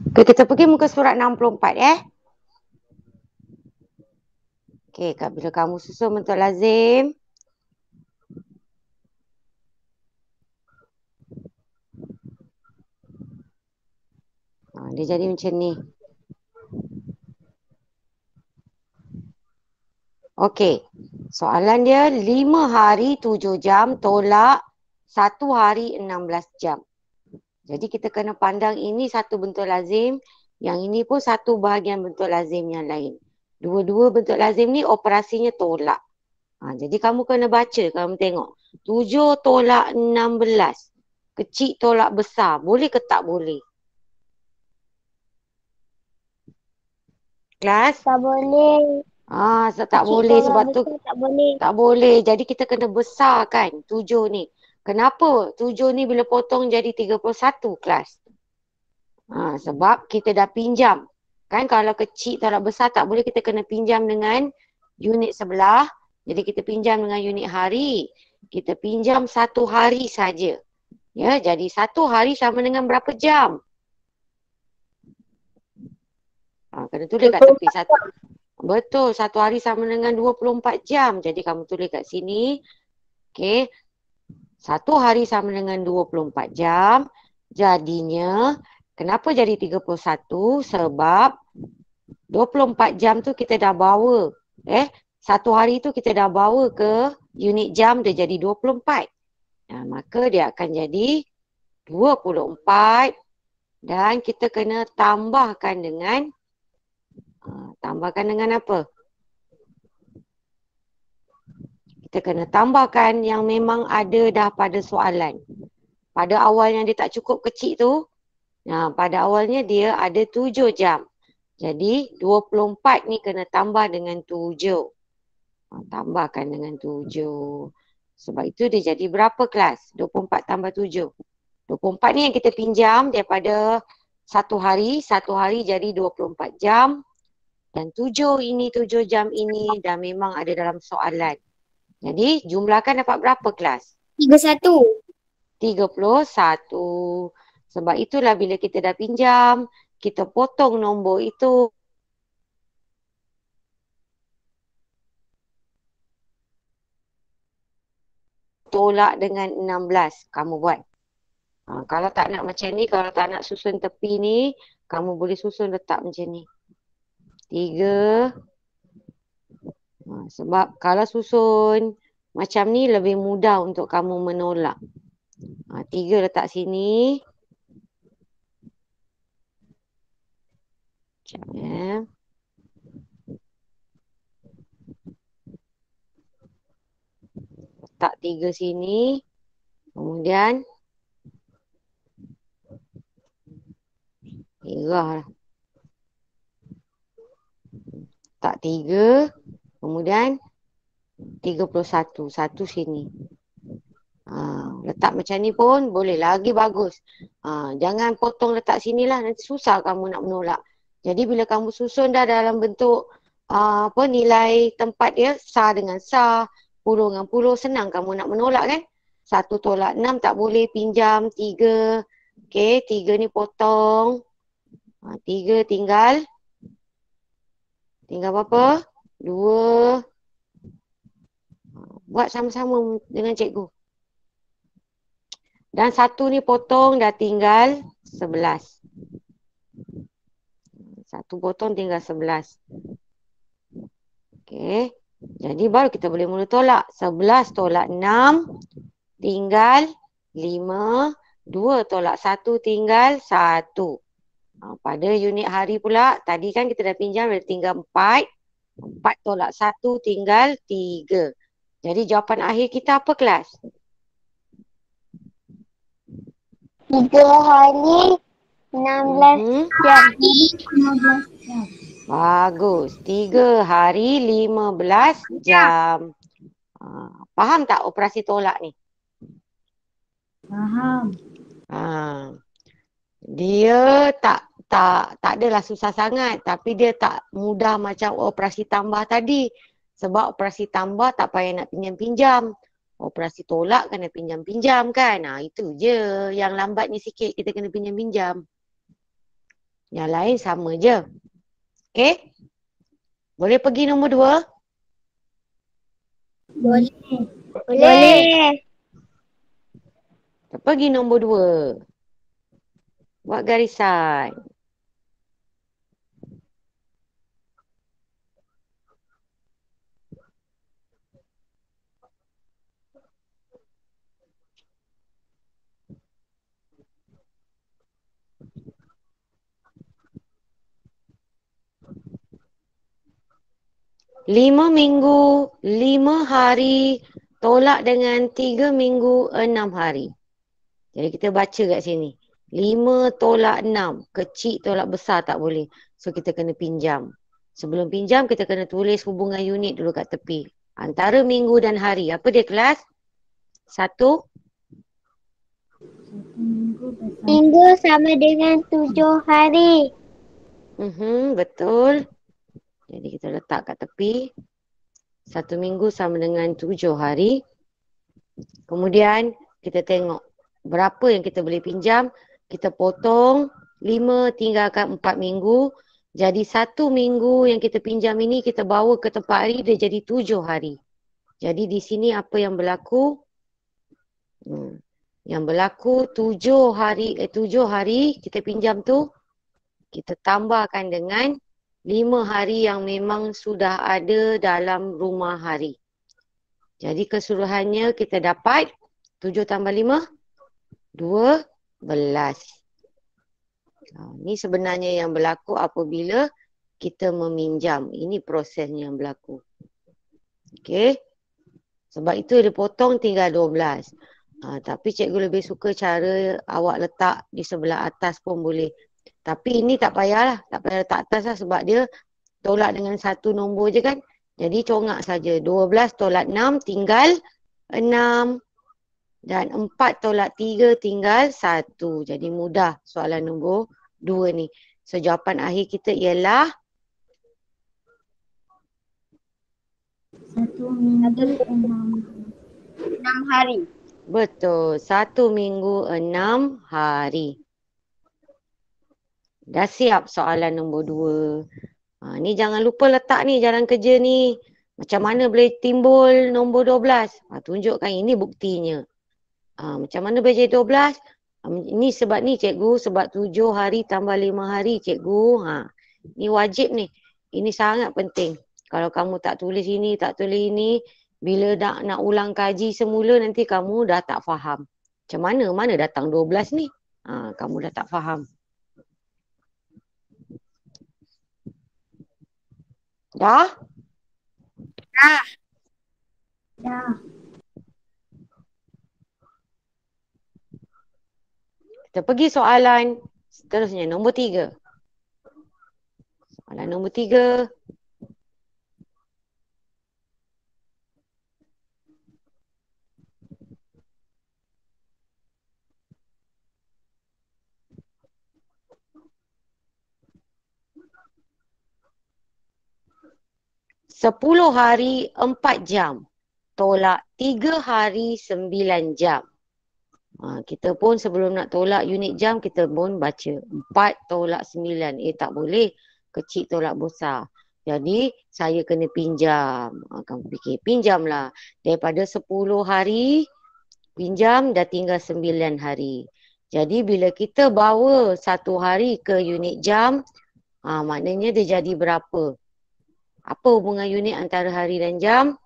Okay, kita pergi muka surat 64 Okey, bila kamu susun bentuk lazim. Dia jadi macam ni. Okey, soalan dia 5 hari 7 jam tolak 1 hari 16 jam. Jadi kita kena pandang ini satu bentuk lazim, yang ini pun satu bahagian bentuk lazim yang lain. Dua-dua bentuk lazim ni operasinya tolak. Jadi kamu kena baca, kamu tengok. 7 tolak 16. Kecil tolak besar. Boleh ke tak boleh? Kelas? Tak boleh. Tak boleh sebab tu Tak boleh. tak boleh. Jadi kita kena besarkan 7 ni. Kenapa? 7 ni bila potong jadi 31 kelas. Sebab kita dah pinjam. Kan kalau kecil tolak besar tak boleh, kita kena pinjam dengan unit sebelah. Jadi kita pinjam dengan unit hari. Kita pinjam 1 hari saja. Ya, jadi 1 hari sama dengan berapa jam? Kena tulis kat tepi. Betul, 1 hari sama dengan 24 jam. Jadi kamu tulis kat sini. Okey. 1 hari sama dengan 24 jam. Jadinya, kenapa jadi 31? Sebab 24 jam tu kita dah bawa. 1 hari tu kita dah bawa ke unit jam, dia jadi 24. Maka dia akan jadi 24 dan kita kena tambahkan dengan apa? Kita kena tambahkan yang memang ada dah pada soalan. pada awalnya dia tak cukup kecil tu, pada awalnya dia ada 7 jam. Jadi 24 ni kena tambah dengan 7. Tambahkan dengan 7. Sebab itu dia jadi berapa kelas? 24 tambah 7. 24 ni yang kita pinjam daripada satu hari jadi 24 jam. Dan 7 jam ini dah memang ada dalam soalan. Jadi jumlahkan dapat berapa kelas? 31. 31. Sebab itulah bila kita dah pinjam, kita potong nombor itu. Tolak dengan 16. Kamu buat. Kalau tak nak macam ni, kalau tak nak susun tepi ni, kamu boleh susun letak macam ni. 3. Sebab kalau susun macam ni lebih mudah untuk kamu menolak. 3 letak sini. Sekejap ya. Letak 3 sini. Kemudian merah lah. Tak 3. Kemudian 31. 1 sini. Letak macam ni pun boleh lagi bagus. Jangan potong letak sini lah. Nanti susah kamu nak menolak. Jadi bila kamu susun dah dalam bentuk nilai tempat dia. Sar dengan sar. Puluh dengan puluh. Senang kamu nak menolak kan. 1 tolak 6 tak boleh. Pinjam 3. Okey. 3 ni potong. 3 tinggal. Tinggal berapa? 2. Buat sama-sama dengan cikgu. Dan 1 ni potong dah tinggal 11. 1 potong tinggal 11. Okey. Jadi baru kita boleh mula tolak. 11 tolak 6 tinggal 5. 2 tolak 1 tinggal 1. Pada unit hari pula, tadi kan kita dah pinjam dah tinggal 4. 4 tolak 1 tinggal 3. Jadi jawapan akhir kita apa kelas? 3 hari 16 jam. 15 jam. Bagus. 3 hari 15 jam. Faham tak operasi tolak ni? Faham. Dia tak adalah susah sangat, tapi dia tak mudah macam operasi tambah tadi. Sebab operasi tambah tak payah nak pinjam-pinjam. Operasi tolak kena pinjam-pinjam kan. Itu je. Yang lambatnya sikit kita kena pinjam-pinjam. Yang lain sama je. Okey? Boleh pergi nombor 2? Boleh. Boleh. Pergi nombor 2. Buat garisan. Lima minggu, 5 hari, tolak dengan 3 minggu, 6 hari. Jadi kita baca kat sini. 5 tolak 6. Kecil tolak besar tak boleh. So kita kena pinjam. Sebelum pinjam kita kena tulis hubungan unit dulu kat tepi. Antara minggu dan hari. Apa dia kelas? 1. 1 minggu bersama. Minggu sama dengan 7 hari. Betul. Jadi kita letak kat tepi. 1 minggu sama dengan 7 hari. Kemudian kita tengok berapa yang kita boleh pinjam. Kita potong 5 tinggalkan 4 minggu. Jadi 1 minggu yang kita pinjam ini kita bawa ke tempat hari dia jadi 7 hari. Jadi di sini apa yang berlaku? Yang berlaku 7 hari kita pinjam tu kita tambahkan dengan 5 hari yang memang sudah ada dalam rumah hari. Jadi keseluruhannya kita dapat 7 tambah 5, 12. Ini sebenarnya yang berlaku apabila kita meminjam. Ini prosesnya yang berlaku. Okey. Sebab itu dia potong tinggal 12. Tapi cikgu lebih suka cara awak letak di sebelah atas pun boleh. Tapi ini tak payahlah. Tak payah letak atas lah sebab dia tolak dengan satu nombor je kan. Jadi congak saja. 12 tolak 6 tinggal 6. Dan 4 tolak 3 tinggal 1. Jadi mudah soalan nombor 2 ni. So jawapan akhir kita ialah 1 minggu 6. 6 hari. betul. 1 minggu 6 hari. Dah siap soalan nombor 2. Ni jangan lupa letak ni jalan kerja ni. Macam mana boleh timbul nombor 12? Tunjukkan ini buktinya. Macam mana boleh jadi 12? Ini sebab ni cikgu, sebab 7 hari tambah 5 hari cikgu. Ni wajib ni. Ini sangat penting. Kalau kamu tak tulis ini, tak tulis ini, bila nak ulang kaji semula nanti kamu dah tak faham. Macam mana? Mana datang 12 ni? Kamu dah tak faham. Dah? Dah. Kita pergi soalan seterusnya, nombor 3. Soalan nombor 3. Sepuluh hari 4 jam. Tolak 3 hari 9 jam. Kita pun sebelum nak tolak unit jam, kita pun baca 4 tolak 9. Tak boleh. Kecil tolak besar. Jadi, saya kena pinjam. Kamu fikir, pinjamlah. Daripada 10 hari, pinjam dah tinggal 9 hari. Jadi, bila kita bawa 1 hari ke unit jam, maknanya dia jadi berapa? Apa hubungan unit antara hari dan jam?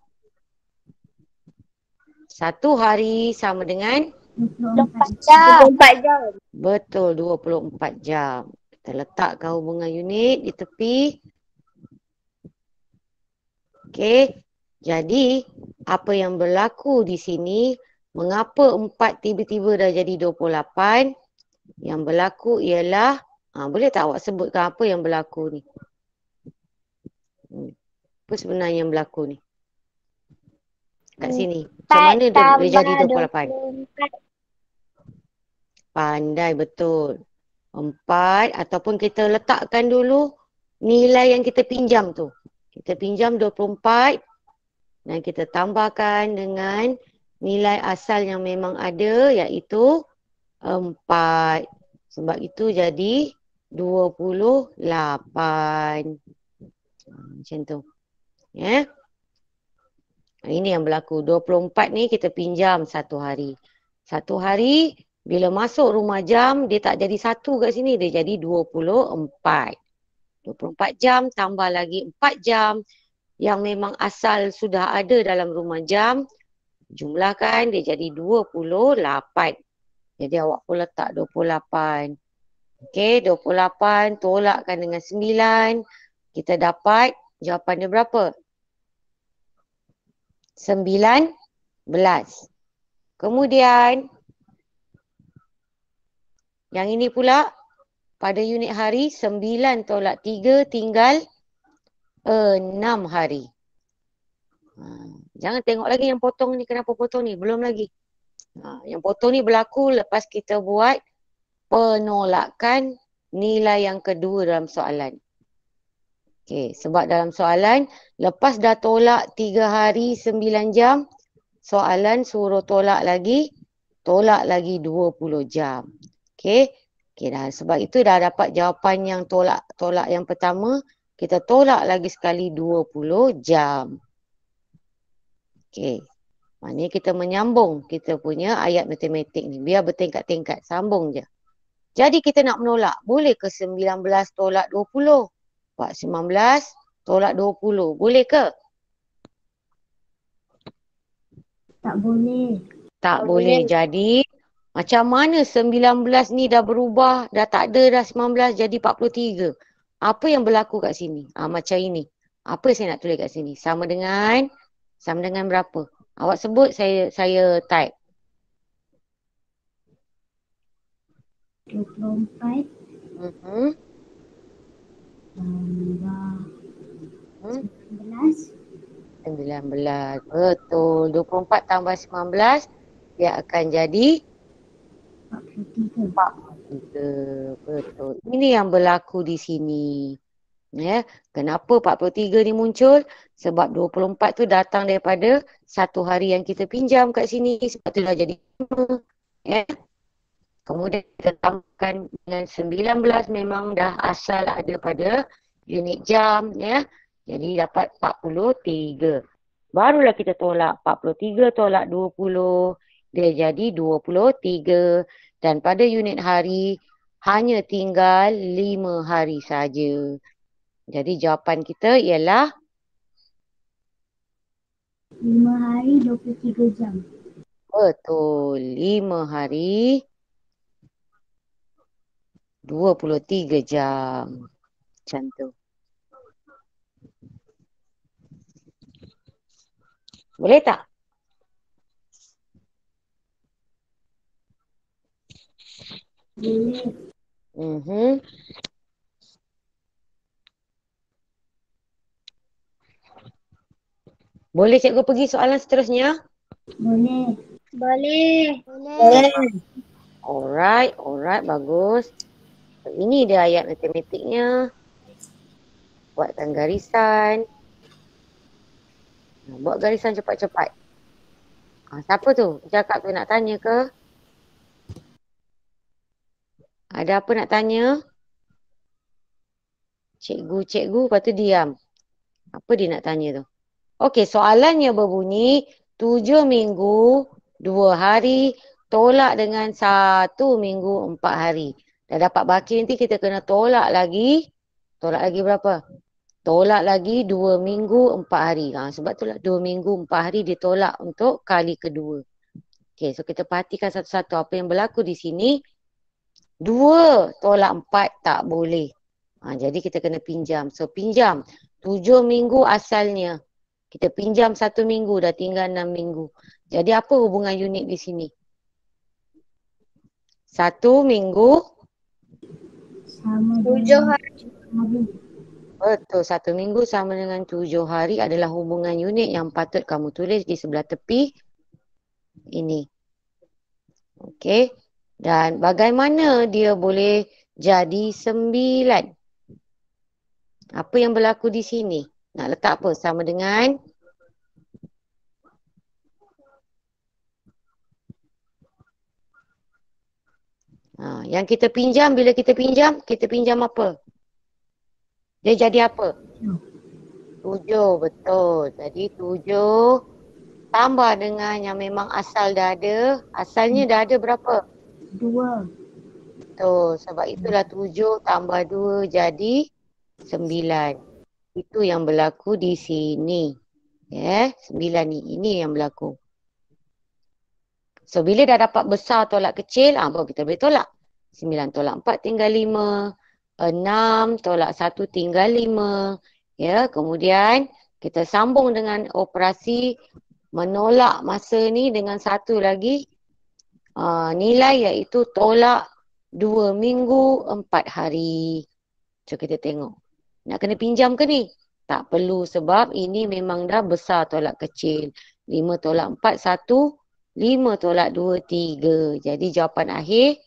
1 hari sama dengan 24 jam. 24 jam. betul 24 jam. Kita letakkan hubungan unit di tepi. Okey. Jadi apa yang berlaku di sini, mengapa 4 tiba-tiba dah jadi 28? Yang berlaku ialah, boleh tak awak sebutkan apa yang berlaku ni? Apa sebenarnya yang berlaku ni? Kat sini. Macam mana dia boleh jadi 28? 24. Pandai betul. 4 ataupun kita letakkan dulu nilai yang kita pinjam tu. Kita pinjam 24 dan kita tambahkan dengan nilai asal yang memang ada iaitu 4. Sebab itu jadi 28. Macam tu. Ya. Ini yang berlaku. 24 ni kita pinjam 1 hari. 1 hari bila masuk rumah jam, dia tak jadi 1 kat sini. Dia jadi 24. 24 jam tambah lagi 4 jam yang memang asal sudah ada dalam rumah jam. Jumlahkan dia jadi 28. Jadi awak pun letak 28. Okey, 28 tolakkan dengan 9. Kita dapat jawapan dia berapa? 19. Kemudian yang ini pula pada unit hari 9 tolak 3 tinggal 6 hari. Jangan tengok lagi yang potong ni, kenapa potong ni? Belum lagi. Yang potong ni berlaku lepas kita buat penolakan nilai yang kedua dalam soalan. Okey, sebab dalam soalan lepas dah tolak 3 hari 9 jam, soalan suruh tolak lagi 20 jam. Okey. Okey dah, sebab itu dah dapat jawapan yang tolak yang pertama, kita tolak lagi sekali 20 jam. Okey. Maknanya kita menyambung kita punya ayat matematik ni. Biar bertingkat-tingkat, sambung je. Jadi kita nak menolak, boleh ke 19 tolak 20? Buat 19 tolak 20. Boleh ke? Tak boleh. Tak boleh. Jadi macam mana 19 ni dah berubah, dah tak ada dah 19 jadi 43. Apa yang berlaku kat sini? Macam ini. Apa saya nak tulis kat sini? Sama dengan berapa? Awak sebut, saya type. 24 Mhm. tambah Hmm. 19. 19. Betul. 24 tambah 19 dia akan jadi 43. 43. Betul. Ini yang berlaku di sini. Ya, kenapa 43 ni muncul? Sebab 24 tu datang daripada satu hari yang kita pinjam kat sini. Sebab tu dah jadi 5. Ya. Kemudian kita tambahkan dengan 19 memang dah asal ada pada unit jam. Ya. Jadi dapat 43. Barulah kita tolak 43 tolak 20. Dia jadi 23. Dan pada unit hari hanya tinggal 5 hari saja. Jadi jawapan kita ialah 5 hari 23 jam. betul. 5 hari 23 jam. Macam tu. Boleh tak? Boleh. Mhm. Boleh cikgu pergi soalan seterusnya? Boleh. Boleh. Alright, bagus. Ini dia ayat matematiknya. Buatkan garisan. Buat garisan cepat-cepat. Siapa tu? Cakap tu nak tanya ke? Ada apa nak tanya? Cikgu, lepas tu diam. Apa dia nak tanya tu? Okey, soalannya berbunyi 7 minggu, 2 hari, tolak dengan 1 minggu, 4 hari. Dah dapat baki nanti kita kena tolak lagi. Tolak lagi berapa? Tolak lagi 2 minggu, 4 hari. Sebab tu lah 2 minggu, 4 hari ditolak untuk kali kedua. Okey, so kita perhatikan satu-satu apa yang berlaku di sini. 2 tolak 4 tak boleh. Jadi kita kena pinjam. So pinjam 7 minggu asalnya. Kita pinjam 1 minggu, dah tinggal 6 minggu. Jadi apa hubungan unit di sini? 1 minggu. Sama 7 dengan hari. hari. Betul, 1 minggu sama dengan 7 hari adalah hubungan unit yang patut kamu tulis di sebelah tepi ini. Okey. Dan bagaimana dia boleh jadi 9? Apa yang berlaku di sini? Nak letak apa? Sama dengan yang kita pinjam, bila kita pinjam apa? Dia jadi apa? 7, betul. Jadi 7 tambah dengan yang memang asal dah ada. Asalnya dah ada berapa? 2. Betul. Sebab itulah 7 tambah 2 jadi 9. Itu yang berlaku di sini. 9 ni. Ini yang berlaku. So, bila dah dapat besar tolak kecil, baru kita boleh tolak. 9 tolak 4 tinggal 5. 6 tolak 1 tinggal 5. Ya, kemudian kita sambung dengan operasi menolak masa ni dengan satu lagi nilai iaitu tolak 2 minggu 4 hari. So kita tengok. Nak kena pinjam ke ni? Tak perlu sebab ini memang dah besar tolak kecil. 5 tolak 4, 1. 5 tolak 2, 3. Jadi jawapan akhir,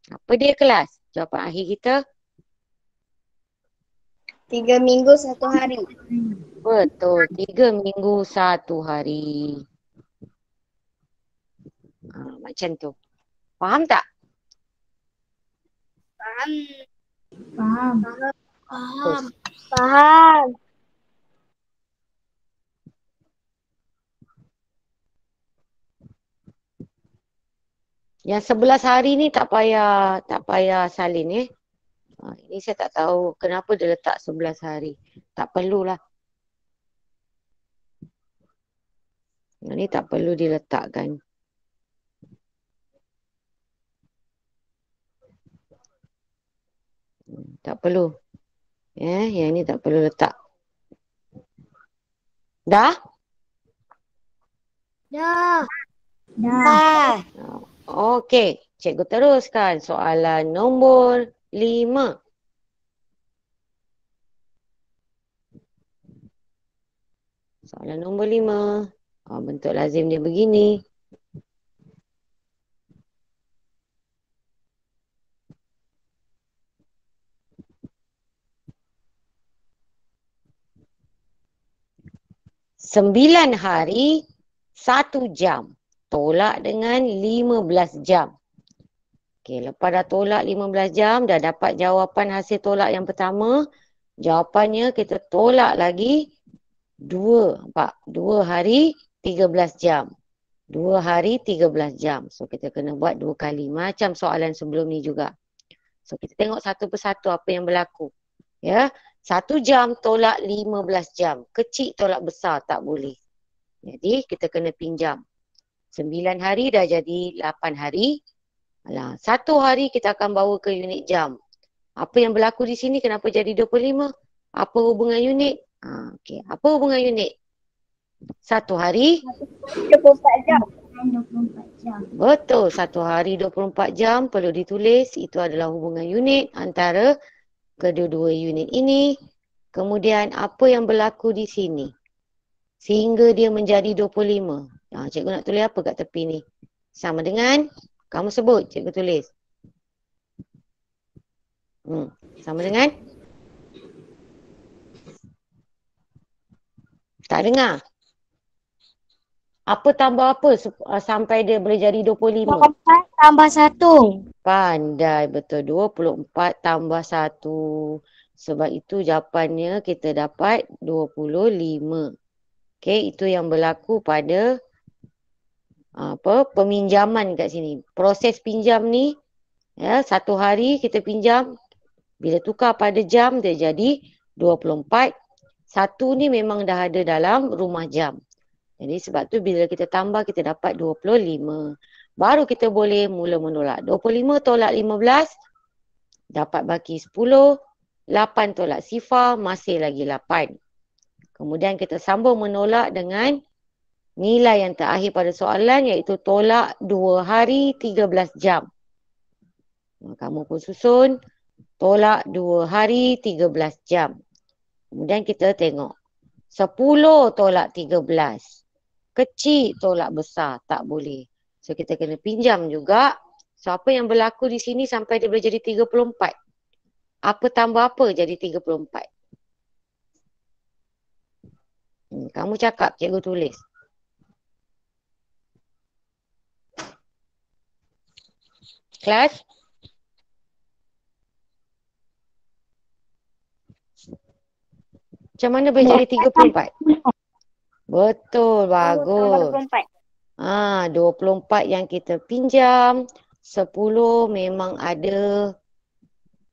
apa dia kelas? Jawapan akhir kita? 3 minggu 1 hari. Betul, 3 minggu 1 hari. Macam tu. Faham tak? Faham. Faham. Faham. Faham. Yang 11 hari ni tak payah salin ini saya tak tahu kenapa dia letak 11 hari. Tak perlulah. Yang ni tak perlu diletakkan. Tak perlu. Yang ni tak perlu letak. Dah? Dah. Dah. Okey. Cikgu teruskan soalan nombor 5. Soalan nombor 5. Bentuk lazim dia begini. Sembilan hari, 1 jam. Tolak dengan 15 jam. Okey, lepas dah tolak 15 jam, dah dapat jawapan hasil tolak yang pertama. Jawapannya kita tolak lagi 2 hari 13 jam. 2 hari 13 jam. So kita kena buat 2 kali. Macam soalan sebelum ni juga. So kita tengok satu persatu apa yang berlaku. Ya, 1 jam tolak 15 jam. Kecil tolak besar tak boleh. Jadi kita kena pinjam. 9 hari dah jadi 8 hari. Alah, 1 hari kita akan bawa ke unit jam. Apa yang berlaku di sini kenapa jadi 25? Apa hubungan unit? Okey, apa hubungan unit? 1 hari 24 jam. 24 jam. betul, 1 hari 24 jam perlu ditulis. Itu adalah hubungan unit antara kedua-dua unit ini. Kemudian apa yang berlaku di sini? Sehingga dia menjadi 25. Cikgu nak tulis apa kat tepi ni? Sama dengan, kamu sebut, cikgu tulis. Sama dengan? Tak dengar. Apa tambah apa sampai dia boleh jadi 25? 24 tambah 1. Pandai betul. 24 tambah 1. Sebab itu jawapannya kita dapat 25. Okey, itu yang berlaku pada peminjaman kat sini. Proses pinjam ni, ya, 1 hari kita pinjam. Bila tukar pada jam, dia jadi 24. 1 ni memang dah ada dalam rumah jam. Jadi sebab tu bila kita tambah, kita dapat 25. Baru kita boleh mula menolak. 25 tolak 15, dapat baki 10. 8 tolak sifar, masih lagi 8. Kemudian kita sambung menolak dengan nilai yang terakhir pada soalan iaitu tolak 2 hari 13 jam. Kamu pun susun tolak 2 hari 13 jam. Kemudian kita tengok 10 tolak 13. Kecil tolak besar, tak boleh. So kita kena pinjam juga. So apa yang berlaku di sini sampai dia boleh jadi 34? Apa tambah apa jadi 34? Kamu cakap, cikgu tulis. Kelas? Macam mana boleh jadi 34? Betul, bagus. 24 yang kita pinjam, 10 memang ada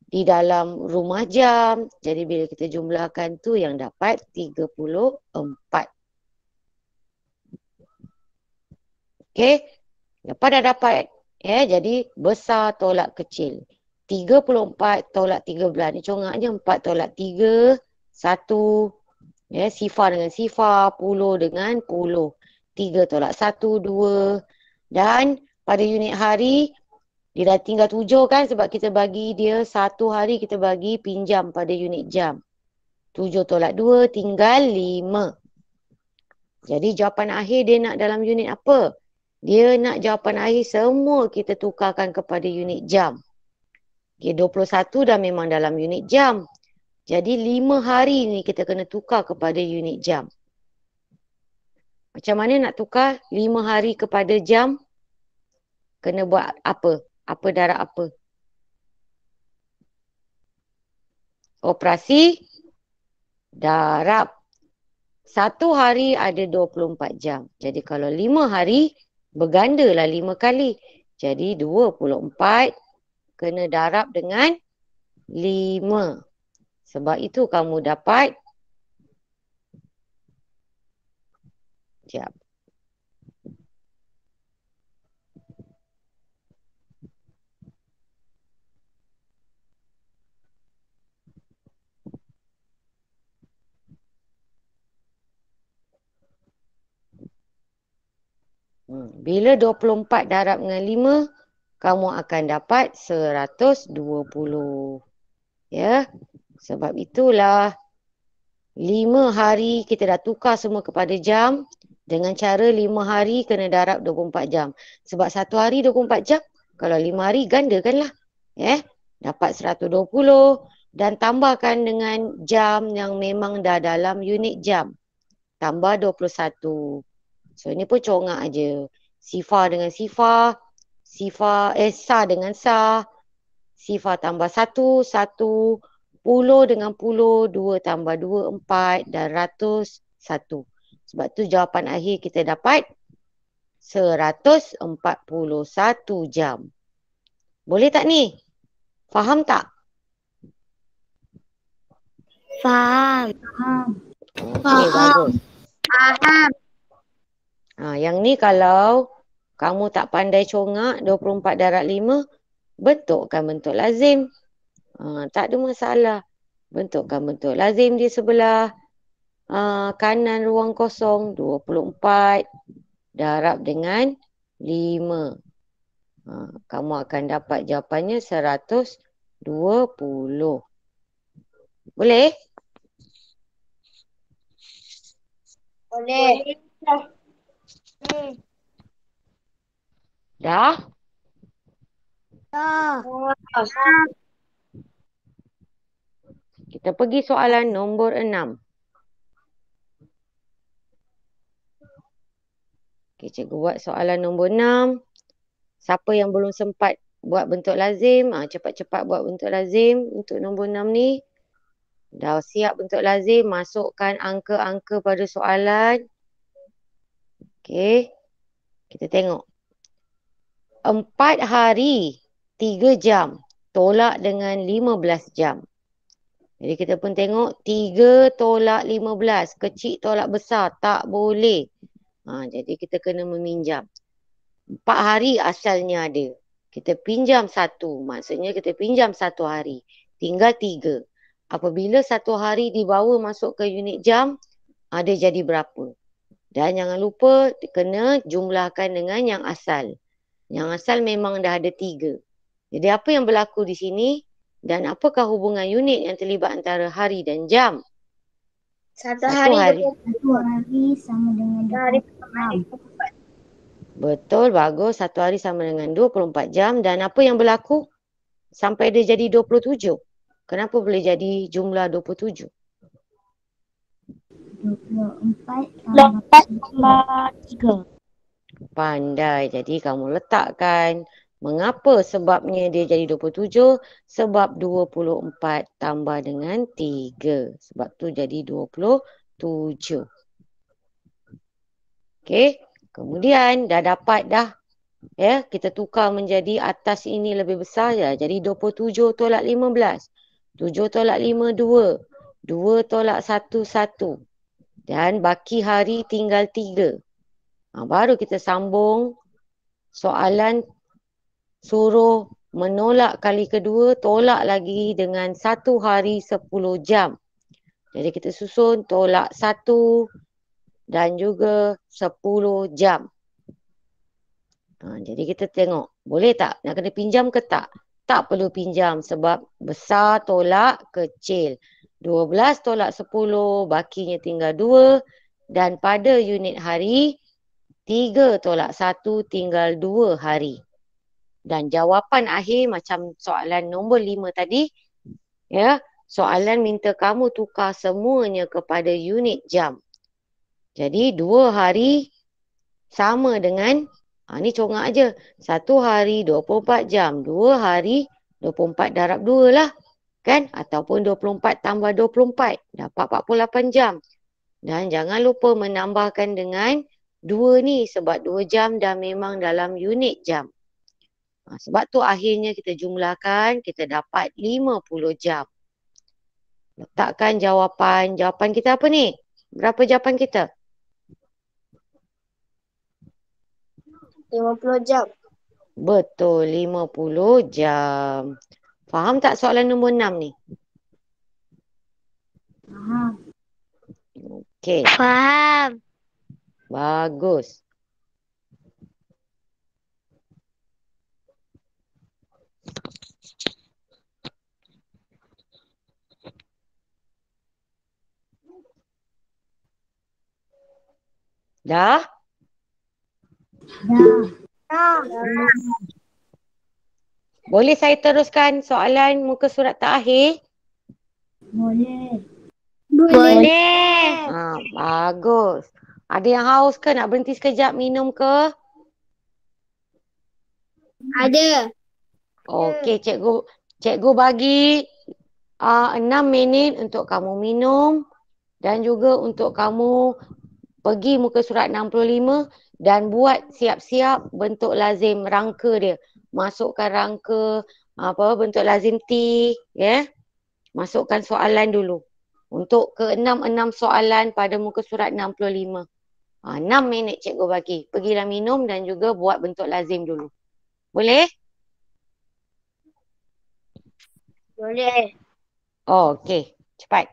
di dalam rumah jam. Jadi bila kita jumlahkan tu yang dapat 34. Okey. Lepas dah dapat, jadi besar tolak kecil. 34 tolak 13. Ni congak je 4 tolak 3, 1. Sifar dengan sifar, puluh dengan puluh. 3 tolak 1, 2. Dan pada unit hari, dia dah tinggal 7 kan sebab kita bagi dia 1 hari kita bagi pinjam pada unit jam. 7 tolak 2 tinggal 5. Jadi jawapan akhir dia nak dalam unit apa? Dia nak jawapan akhir semua kita tukarkan kepada unit jam. Okay, 21 dah memang dalam unit jam. Jadi 5 hari ni kita kena tukar kepada unit jam. Macam mana nak tukar 5 hari kepada jam? Kena buat apa? Apa darab apa? Operasi darab. 1 hari ada 24 jam. Jadi kalau 5 hari, bergandalah 5 kali. Jadi 24 kena darab dengan 5. Sebab itu kamu dapat. Sekejap. Bila 24 darab dengan 5, kamu akan dapat 120. Ya. Sebab itulah 5 hari kita dah tukar semua kepada jam. Dengan cara 5 hari kena darab 24 jam. Sebab 1 hari 24 jam. Kalau 5 hari gandakanlah. Dapat 120 dan tambahkan dengan jam yang memang dah dalam unit jam. Tambah 21. So ini pun congak aje. Sifar dengan sifar. Sah dengan sah. Sifar tambah 1, 1. Puluh dengan puluh, 2 tambah 2, 4 dan ratus, 1. Sebab tu jawapan akhir kita dapat 141 jam. Boleh tak ni? Faham tak? Faham. Faham. Okey, bagus. Faham. Yang ni kalau kamu tak pandai congak 24 darab 5, bentukkan bentuk lazim. Tak ada masalah. Bentukkan bentuk lazim di sebelah kanan ruang kosong 24 darab dengan 5. Kamu akan dapat jawapannya 120. Boleh? Boleh. Dah? Dah. Kita pergi soalan nombor 6. Okay, cikgu buat soalan nombor 6. Siapa yang belum sempat buat bentuk lazim, cepat-cepat buat bentuk lazim untuk nombor 6 ni. Dah siap bentuk lazim, masukkan angka-angka pada soalan. Okey. Kita tengok. 4 hari, 3 jam. Tolak dengan 15 jam. Jadi kita pun tengok 3 tolak 15. Kecil tolak besar. Tak boleh. Jadi kita kena meminjam. 4 hari asalnya ada. Kita pinjam 1. Maksudnya kita pinjam 1 hari. Tinggal 3. Apabila 1 hari dibawa masuk ke unit jam, ada jadi berapa. Dan jangan lupa kena jumlahkan dengan yang asal. Yang asal memang dah ada 3. Jadi apa yang berlaku di sini? Dan apakah hubungan unit yang terlibat antara hari dan jam? Satu hari 1 hari sama dengan 24 jam. Betul, bagus. 1 hari sama dengan 24 jam. Dan apa yang berlaku sampai dia jadi 27? Kenapa boleh jadi jumlah 27? 24 tambah 3. Pandai. Jadi kamu letakkan mengapa sebabnya dia jadi 27? Sebab 24 tambah dengan 3. Sebab tu jadi 27. Okey. Kemudian dah dapat dah. Kita tukar menjadi atas ini lebih besar ya. Jadi 27 tolak 15. 7 tolak 5, 2. 2 tolak 1, 1. Dan baki hari tinggal 3. Baru kita sambung soalan suruh menolak kali kedua, tolak lagi dengan 1 hari 10 jam. Jadi kita susun tolak 1 dan juga 10 jam. Jadi kita tengok, boleh tak? Nak kena pinjam ke tak? Tak perlu pinjam sebab besar tolak kecil. 12 tolak 10, bakinya tinggal 2. Dan pada unit hari, 3 tolak 1 tinggal 2 hari. Dan jawapan akhir macam soalan nombor 5 tadi. Soalan minta kamu tukar semuanya kepada unit jam. Jadi 2 hari sama dengan, ni congak aja. 1 hari 24 jam. 2 hari 24 darab 2 lah. Kan? Ataupun 24 tambah 24. Dapat 48 jam. Dan jangan lupa menambahkan dengan 2 ni. Sebab 2 jam dah memang dalam unit jam. Sebab tu akhirnya kita jumlahkan. Kita dapat 50 jam. Letakkan jawapan. Jawapan kita apa ni? Berapa jawapan kita? 50 jam. Betul, 50 jam. Faham tak soalan nombor 6 ni? Faham. Okey, Faham. bagus. Dah? Dah. Boleh saya teruskan soalan muka surat terakhir? Boleh. Boleh. Bagus. Ada yang haus ke? Nak berhenti sekejap minum ke? Ada. Okey, cikgu bagi 6 minit untuk kamu minum dan juga untuk kamu pergi muka surat 65 dan buat siap-siap bentuk lazim rangka dia. Masukkan rangka bentuk lazim T, ya. Masukkan soalan dulu. Untuk ke-6 soalan pada muka surat 65. 6 minit cikgu bagi. Pergilah minum dan juga buat bentuk lazim dulu. Boleh? Boleh. Okey, cepat.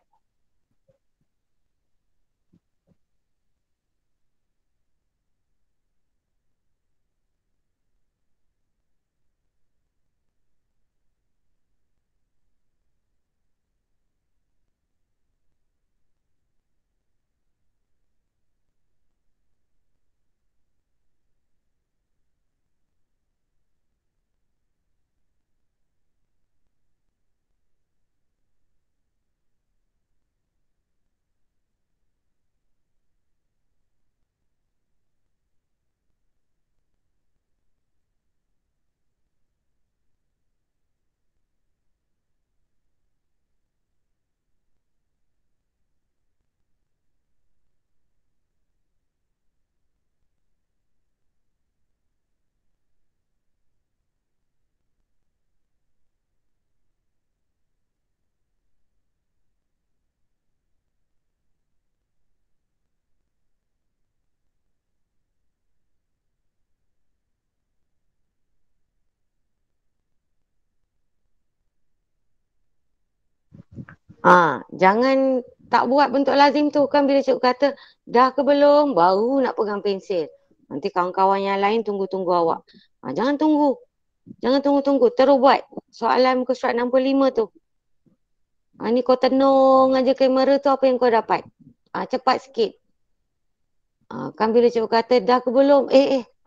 Jangan tak buat bentuk lazim tu kan bila cikgu kata dah ke belum baru nak pegang pensil. Nanti kawan-kawan yang lain tunggu-tunggu awak. Jangan tunggu. Jangan tunggu-tunggu. Terus buat soalan muka surat 65 tu. Ni kau tenung aja kamera tu apa yang kau dapat. Cepat sikit. Kan bila cikgu kata dah ke belum?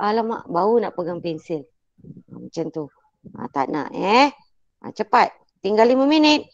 Alamak baru nak pegang pensil. Macam tu. Tak nak cepat. Tinggal 5 minit.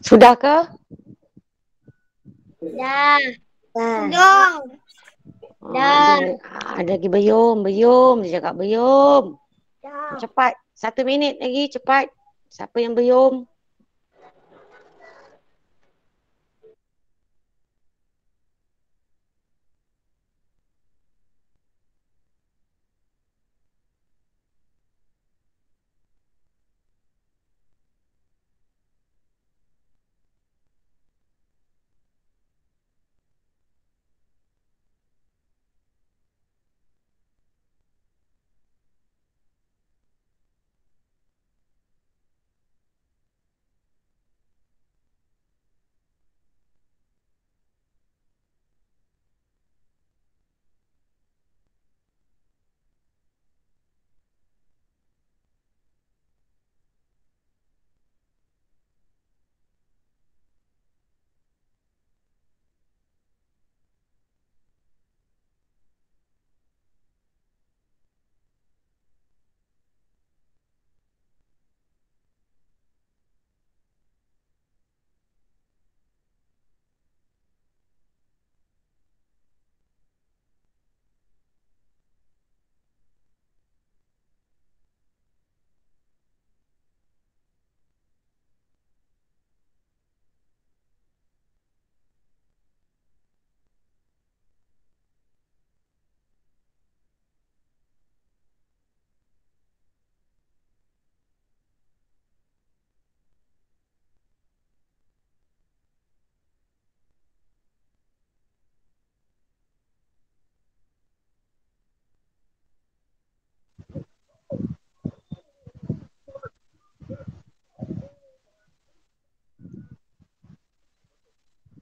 Sudah ke? Dah. Dong. Dah. Ada lagi belum? Belum. Dia cakap belum. Dah. Cepat. 1 minit lagi. Cepat. Siapa yang belum?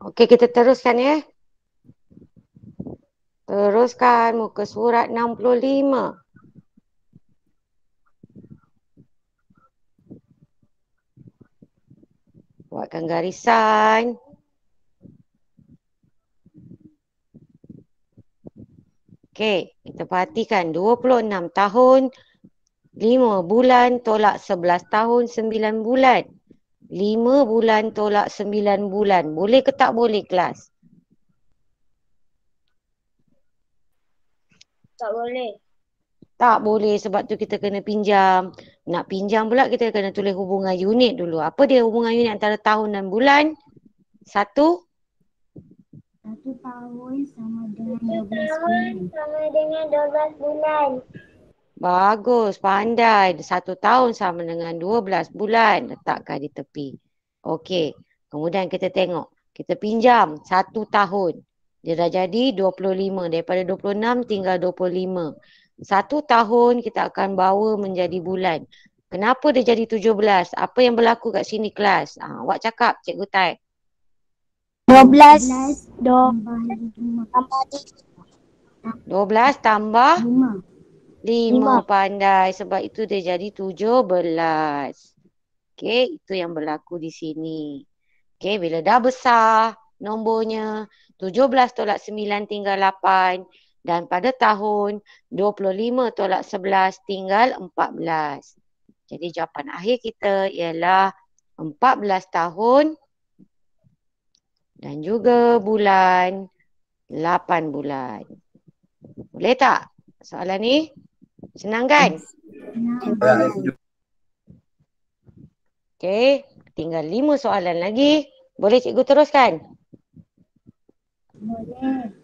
Okey, kita teruskan ya. Teruskan muka surat 65. Buatkan garisan. Okey, kita perhatikan 26 tahun, 5 bulan tolak 11 tahun, 9 bulan. 5 bulan tolak 9 bulan. Boleh ke tak boleh kelas? Tak boleh. Tak boleh sebab tu kita kena pinjam. Nak pinjam pula kita kena tulis hubungan unit dulu. Apa dia hubungan unit antara tahun dan bulan? 1. 1 tahun sama dengan 12 bulan. Sama dengan 12 bulan. Bagus, pandai. 1 tahun sama dengan 12 bulan. Letakkan di tepi. Okey, kemudian kita tengok. Kita pinjam 1 tahun. Dia dah jadi 25. Daripada 26 tinggal 25. 1 tahun kita akan bawa menjadi bulan. Kenapa dia jadi 17? Apa yang berlaku kat sini kelas? Awak cakap, Cikgu Tai. 12. 12 Tambah 12 tambah 5. 5 pandai. Sebab itu dia jadi 17. Okey, itu yang berlaku di sini. Okey, bila dah besar nombornya 17 tolak 9 tinggal 8 dan pada tahun 25 tolak 11 tinggal 14. Jadi jawapan akhir kita ialah 14 tahun dan juga bulan 8 bulan. Boleh tak soalan ni? Senang kan? Okey, tinggal 5 soalan lagi. Boleh cikgu teruskan? Boleh.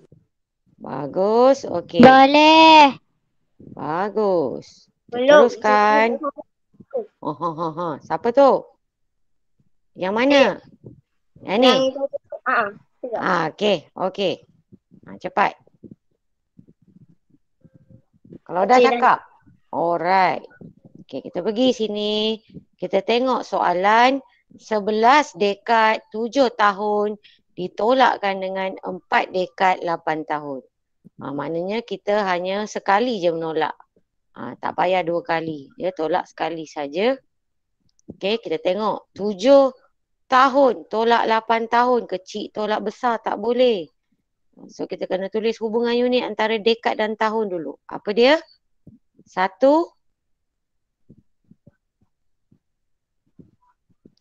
Bagus, okey. Boleh. Bagus. Kita Belum. teruskan. Siapa tu? Yang mana? Yang ni? Okey, okey. Cepat. Kalau dah cakap. Alright. Okey, kita pergi sini. Kita tengok soalan 11 dekad 7 tahun ditolakkan dengan 4 dekad 8 tahun. Maknanya kita hanya sekali je menolak. Tak payah 2 kali. Dia tolak sekali saja. Okey, kita tengok. 7 tahun tolak 8 tahun. Kecil tolak besar tak boleh. So kita kena tulis hubungan unit antara dekad dan tahun dulu. Apa dia? 1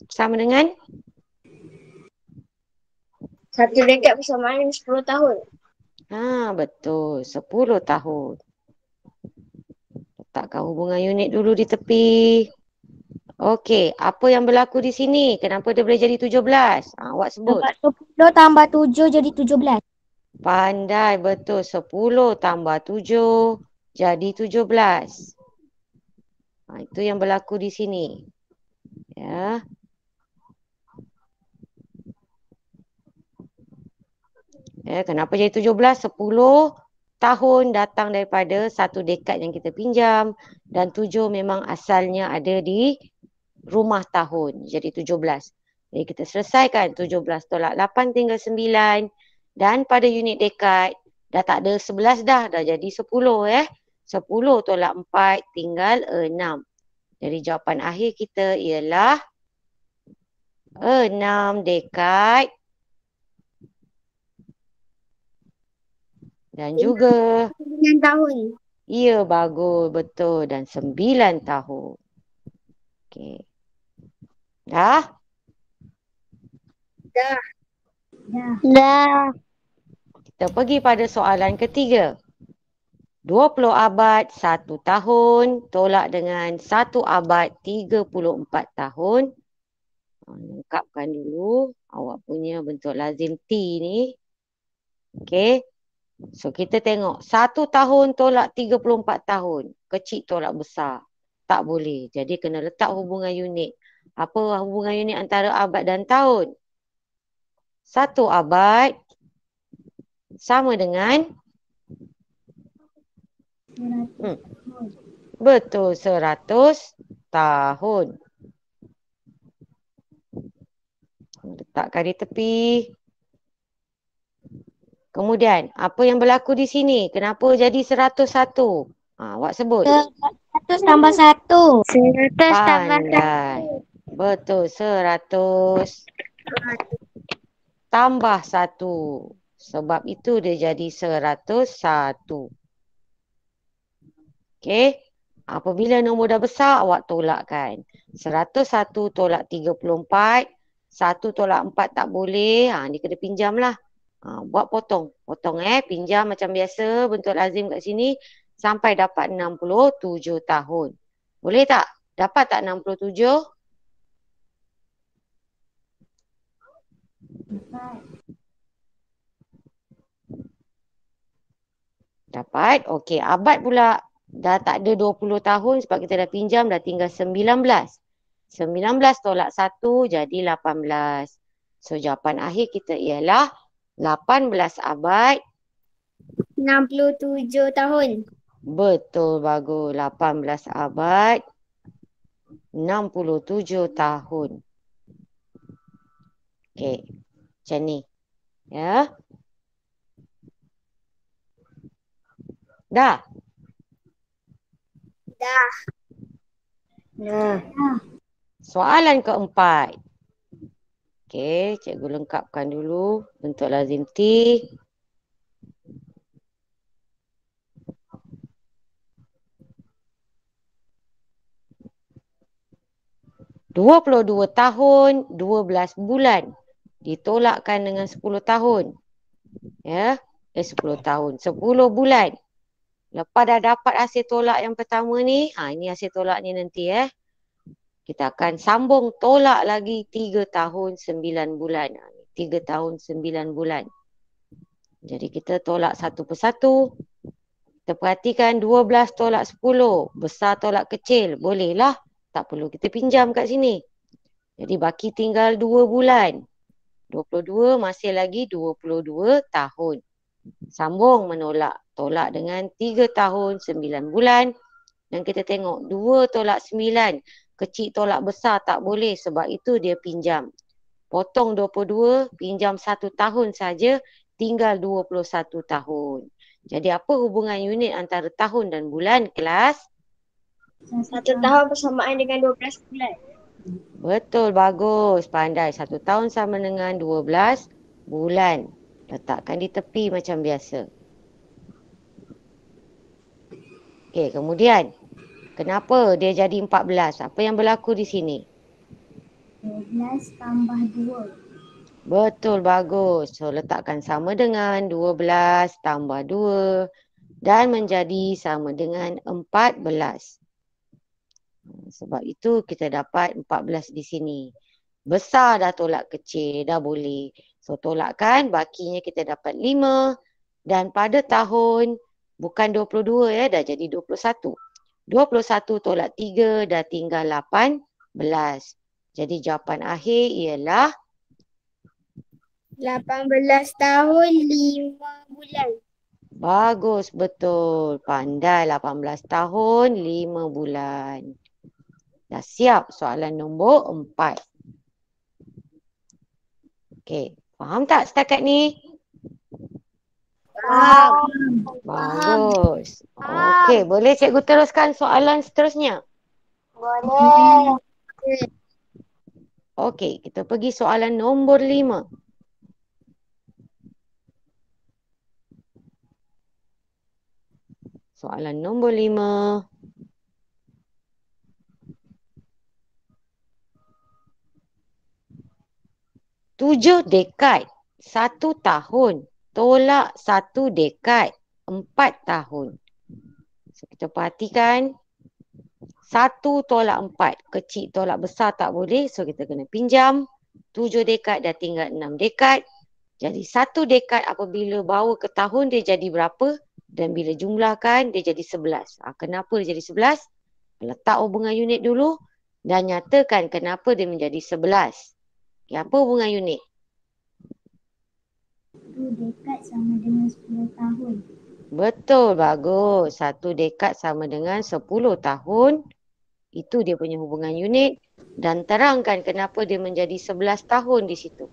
sama dengan Satu dekad persamaan dengan 10 tahun. Betul. 10 tahun. Letakkan hubungan unit dulu di tepi. Okey, apa yang berlaku di sini? Kenapa dia boleh jadi 17? Awak sebut. Sebab 10 tambah 7 jadi 17. Pandai, betul. 10 tambah 7 jadi 17. Itu yang berlaku di sini. Ya. Kenapa jadi 17? 10 tahun datang daripada satu dekad yang kita pinjam dan 7 memang asalnya ada di rumah tahun. Jadi 17. Jadi kita selesaikan 17 tolak 8 tinggal 9 dan pada unit dekad dah tak ada 11 dah jadi 10 10 tolak 4 tinggal 6. Jadi jawapan akhir kita ialah 6 dekad dan juga 9 tahun. ya, bagus, betul. Dan 9 tahun. Okey. Dah? Dah. Dah. Kita pergi pada soalan ketiga. 20 abad 1 tahun tolak dengan 1 abad 34 tahun. Lengkapkan dulu awak punya bentuk lazim T ni. Okey. So kita tengok 1 tahun tolak 34 tahun. Kecil tolak besar. Tak boleh. Jadi kena letak hubungan unit. Apa hubungan unit antara abad dan tahun? 1 abad sama dengan betul 100 tahun. Letakkan di tepi. Kemudian, apa yang berlaku di sini? Kenapa jadi 101? Awak sebut. 100 tambah 1. 100 tambah 1. Pandai. Betul, 100 tambah 1. Sebab itu dia jadi 101. Okey. Apabila nombor dah besar, awak tolakkan. 101 tolak 34. 1 tolak 4 tak boleh. Ni kena pinjam lah. Buat potong. Potong pinjam macam biasa. Bentuk lazim kat sini. Sampai dapat 67 tahun. Boleh tak? Dapat tak 67? Dapat. Okey, abad pula dah tak ada 20 tahun sebab kita dah pinjam, dah tinggal 19. 19 tolak 1 jadi 18. So jawapan akhir kita ialah 18 abad 67 tahun. Betul, bagus. 18 abad 67 tahun. Okey, macam ni. Ya. Dah? Dah. Soalan keempat. Okey, cikgu lengkapkan dulu bentuk lazim T. "22 tahun, 12 bulan ditolakkan dengan 10 tahun." Ya, 10 tahun, 10 bulan. Lepas dah dapat hasil tolak yang pertama ni, ini hasil tolak ni nanti kita akan sambung tolak lagi 3 tahun 9 bulan. 3 tahun 9 bulan. Jadi kita tolak satu persatu. Kita perhatikan 12 tolak 10. Besar tolak kecil. Bolehlah. Tak perlu kita pinjam kat sini. Jadi baki tinggal 2 bulan. 22 masih lagi 22 tahun. Sambung menolak. Tolak dengan 3 tahun 9 bulan. Dan kita tengok 2 tolak 9. Kecil tolak besar tak boleh sebab itu dia pinjam. Potong 22, pinjam 1 tahun saja, tinggal 21 tahun. Jadi apa hubungan unit antara tahun dan bulan kelas? 1 tahun persamaan dengan 12 bulan. Betul, bagus. Pandai. 1 tahun sama dengan 12 bulan. Letakkan di tepi macam biasa. Okey, kemudian. Kenapa dia jadi 14? Apa yang berlaku di sini? 12 tambah 2. Betul, bagus. So, letakkan sama dengan 12 tambah 2 dan menjadi sama dengan 14. Sebab itu kita dapat 14 di sini. Besar dah tolak kecil, dah boleh. So, tolakkan, bakinya kita dapat 5. Dan pada tahun, bukan 22 ya, dah jadi 21. 21 tolak 3 dah tinggal 18. Jadi jawapan akhir ialah 18 tahun 5 bulan. bagus, betul. Pandai 18 tahun 5 bulan. Dah siap soalan nombor 4. Okey, faham tak setakat ni? Faham. Bagus. Okey, boleh cikgu teruskan soalan seterusnya? Boleh. Okey, kita pergi soalan nombor 5. Soalan nombor 5. Tujuh dekad 1 tahun tolak 1 dekad 4 tahun. So, kita perhatikan 1 tolak 4. Kecil tolak besar tak boleh. So, kita kena pinjam. 7 dekad dah tinggal 6 dekad. Jadi 1 dekad apabila bawa ke tahun dia jadi berapa? Dan bila jumlahkan dia jadi 11. Kenapa dia jadi 11? Letak hubungan unit dulu dan nyatakan kenapa dia menjadi 11. Okay, apa hubungan unit? 1 dekad sama dengan 10 tahun. Betul, bagus. 1 dekad sama dengan 10 tahun. Itu dia punya hubungan unit. Dan terangkan kenapa dia menjadi 11 tahun di situ.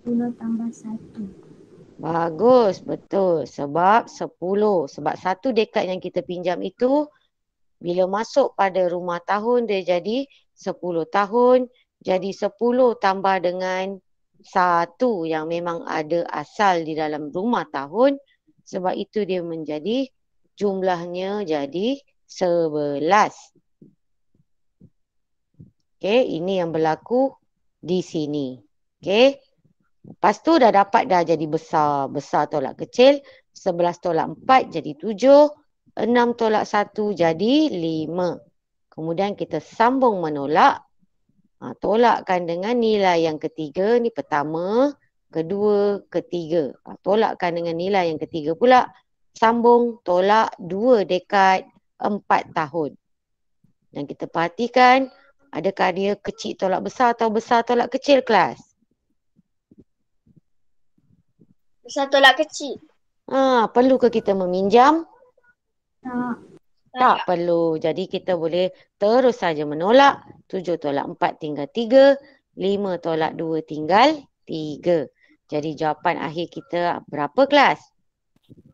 10 tambah 1. Bagus, betul. Sebab 10. Sebab 1 dekad yang kita pinjam itu, bila masuk pada rumah tahun, dia jadi 10 tahun. Jadi 10 tambah dengan 1 yang memang ada asal di dalam rumah tahun. Sebab itu dia menjadi, jumlahnya jadi 11. Okey, ini yang berlaku di sini. Okey. Lepas tu dah dapat dah jadi besar. Besar tolak kecil. 11 tolak 4 jadi 7. 6 tolak 1 jadi 5. Kemudian kita sambung menolak. Tolakkan dengan nilai yang ketiga. Ni pertama, kedua, ketiga. Tolakkan dengan nilai yang ketiga pula. Sambung tolak 2 dekad 4 tahun. Dan kita perhatikan, adakah dia kecil tolak besar atau besar tolak kecil, kelas? Besar tolak kecil. Perlukah kita meminjam? Tak. Tak perlu. Jadi kita boleh terus saja menolak. 7 tolak 4 tinggal 3. 5 tolak 2 tinggal 3. Jadi jawapan akhir kita berapa, kelas?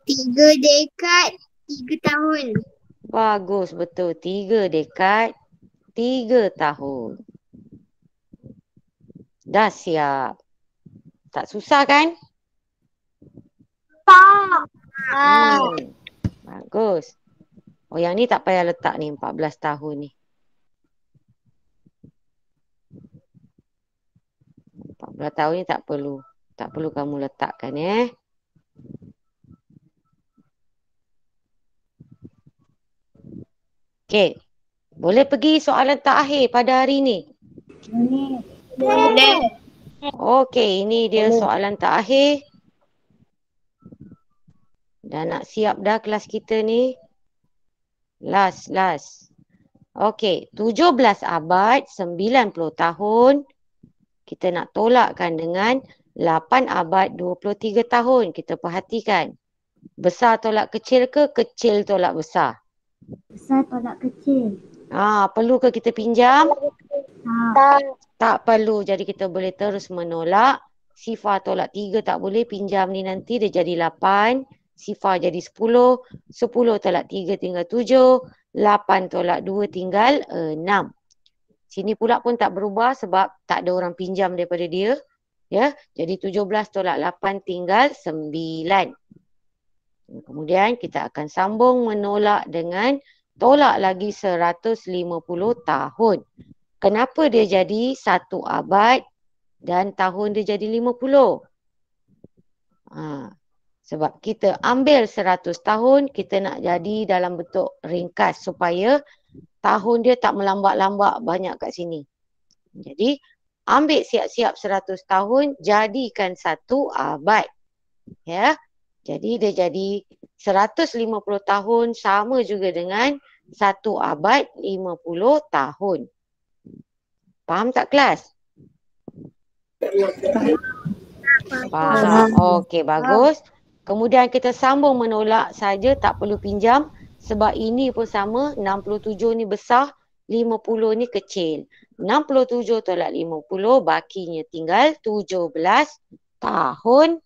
3 dekad 3 tahun. Bagus, betul. 3 dekad 3 tahun. Dah siap. Tak susah kan? Tak. Bagus. Oh, yang ni tak payah letak ni 14 tahun ni. 14 tahun ni tak perlu. Tak perlu kamu letakkan Okey. Boleh pergi soalan terakhir pada hari ni? Boleh. Okey, ini dia soalan terakhir. Dah nak siap dah kelas kita ni. Last. Okey, 17 abad 90 tahun. Kita nak tolakkan dengan 8 abad 23 tahun. Kita perhatikan. Besar tolak kecil ke kecil tolak besar? Besar tolak kecil. Perlu ke kita pinjam? Tak. Tak perlu. Jadi kita boleh terus menolak. Sifar tolak 3 tak boleh. Pinjam ni nanti dia jadi 8. Sifar jadi 10. 10 tolak 3 tinggal 7. 8 tolak 2 tinggal 6. Sini pula pun tak berubah sebab tak ada orang pinjam daripada dia. Ya, jadi 17 tolak 8 tinggal 9. Kemudian kita akan sambung menolak dengan tolak lagi 150 tahun. Kenapa dia jadi 1 abad Dan tahun dia jadi 50. Sebab kita ambil 100 tahun, kita nak jadi dalam bentuk ringkas supaya tahun dia tak melambat-lambat banyak kat sini. Jadi ambil siap-siap 100 tahun, jadikan 1 abad. Ya. Jadi dia jadi 150 tahun sama juga dengan 1 abad 50 tahun. Faham tak kelas? Faham. Okey, bagus. Kemudian kita sambung menolak saja, tak perlu pinjam. Sebab ini pun sama, 67 ni besar, 50 ni kecil. 67 tolak 50, bakinya tinggal 17 tahun.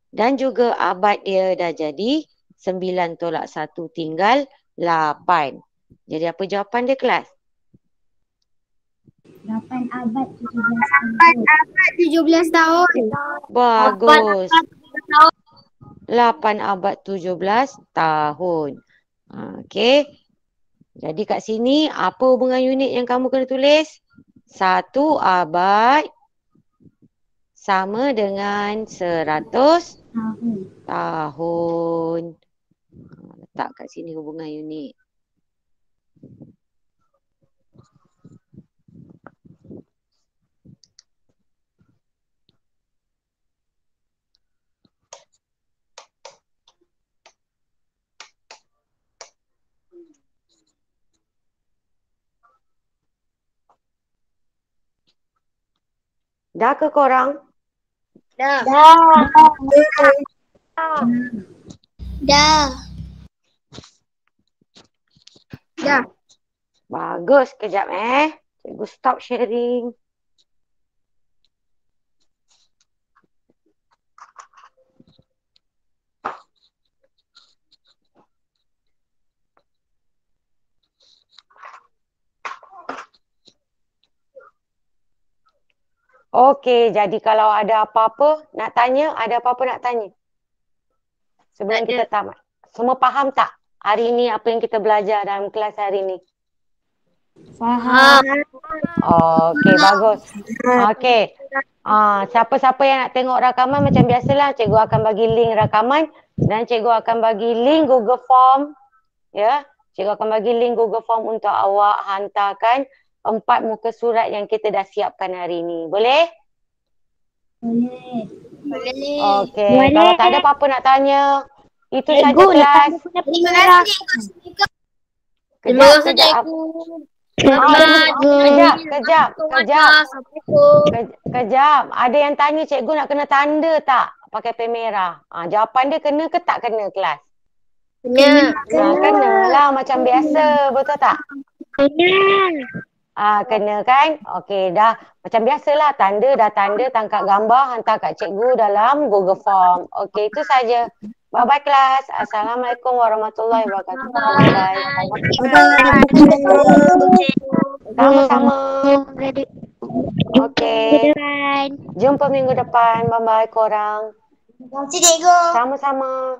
Dan juga abad dia dah jadi 9 tolak 1 tinggal 8. Jadi apa jawapan dia kelas? 8 abad 17 tahun. Bagus. 8 abad 17 tahun. Okey. Jadi kat sini apa hubungan unit yang kamu kena tulis? 1 abad sama dengan 100 tahun. Letak kat sini hubungan unit. Dah ke korang? Dah. Bagus, kejap Cikgu stop sharing. Okey, jadi kalau ada apa-apa nak tanya, ada apa-apa nak tanya? Sebelum kita tamat. Semua faham tak hari ni apa yang kita belajar dalam kelas hari ni? Faham. Okey, bagus. Okey. Siapa-siapa yang nak tengok rakaman macam biasalah, cikgu akan bagi link rakaman dan cikgu akan bagi link Google Form. Ya, cikgu akan bagi link Google Form untuk awak hantarkan 4 muka surat yang kita dah siapkan hari ni. Boleh? Boleh. Okey, Boleh. kalau tak ada apa-apa nak tanya, itu saja Cikgu, kelas. Terima kasih. Kejap, kejap. Kejap. Ada yang tanya cikgu nak kena tanda tak pakai pen merah? Jawapan dia kena ke tak kena kelas? Kena. Kena lah macam biasa, betul tak? Kena kan? Okey, dah macam biasalah, tanda dah tanda, tangkap gambar, hantar kat cikgu dalam Google Form. Okey, itu saja. Bye-bye kelas. Assalamualaikum warahmatullahi wabarakatuh. Bye-bye. Sama-sama. Okey. Jumpa minggu depan. Bye-bye korang. Terima kasih, cikgu. Sama-sama.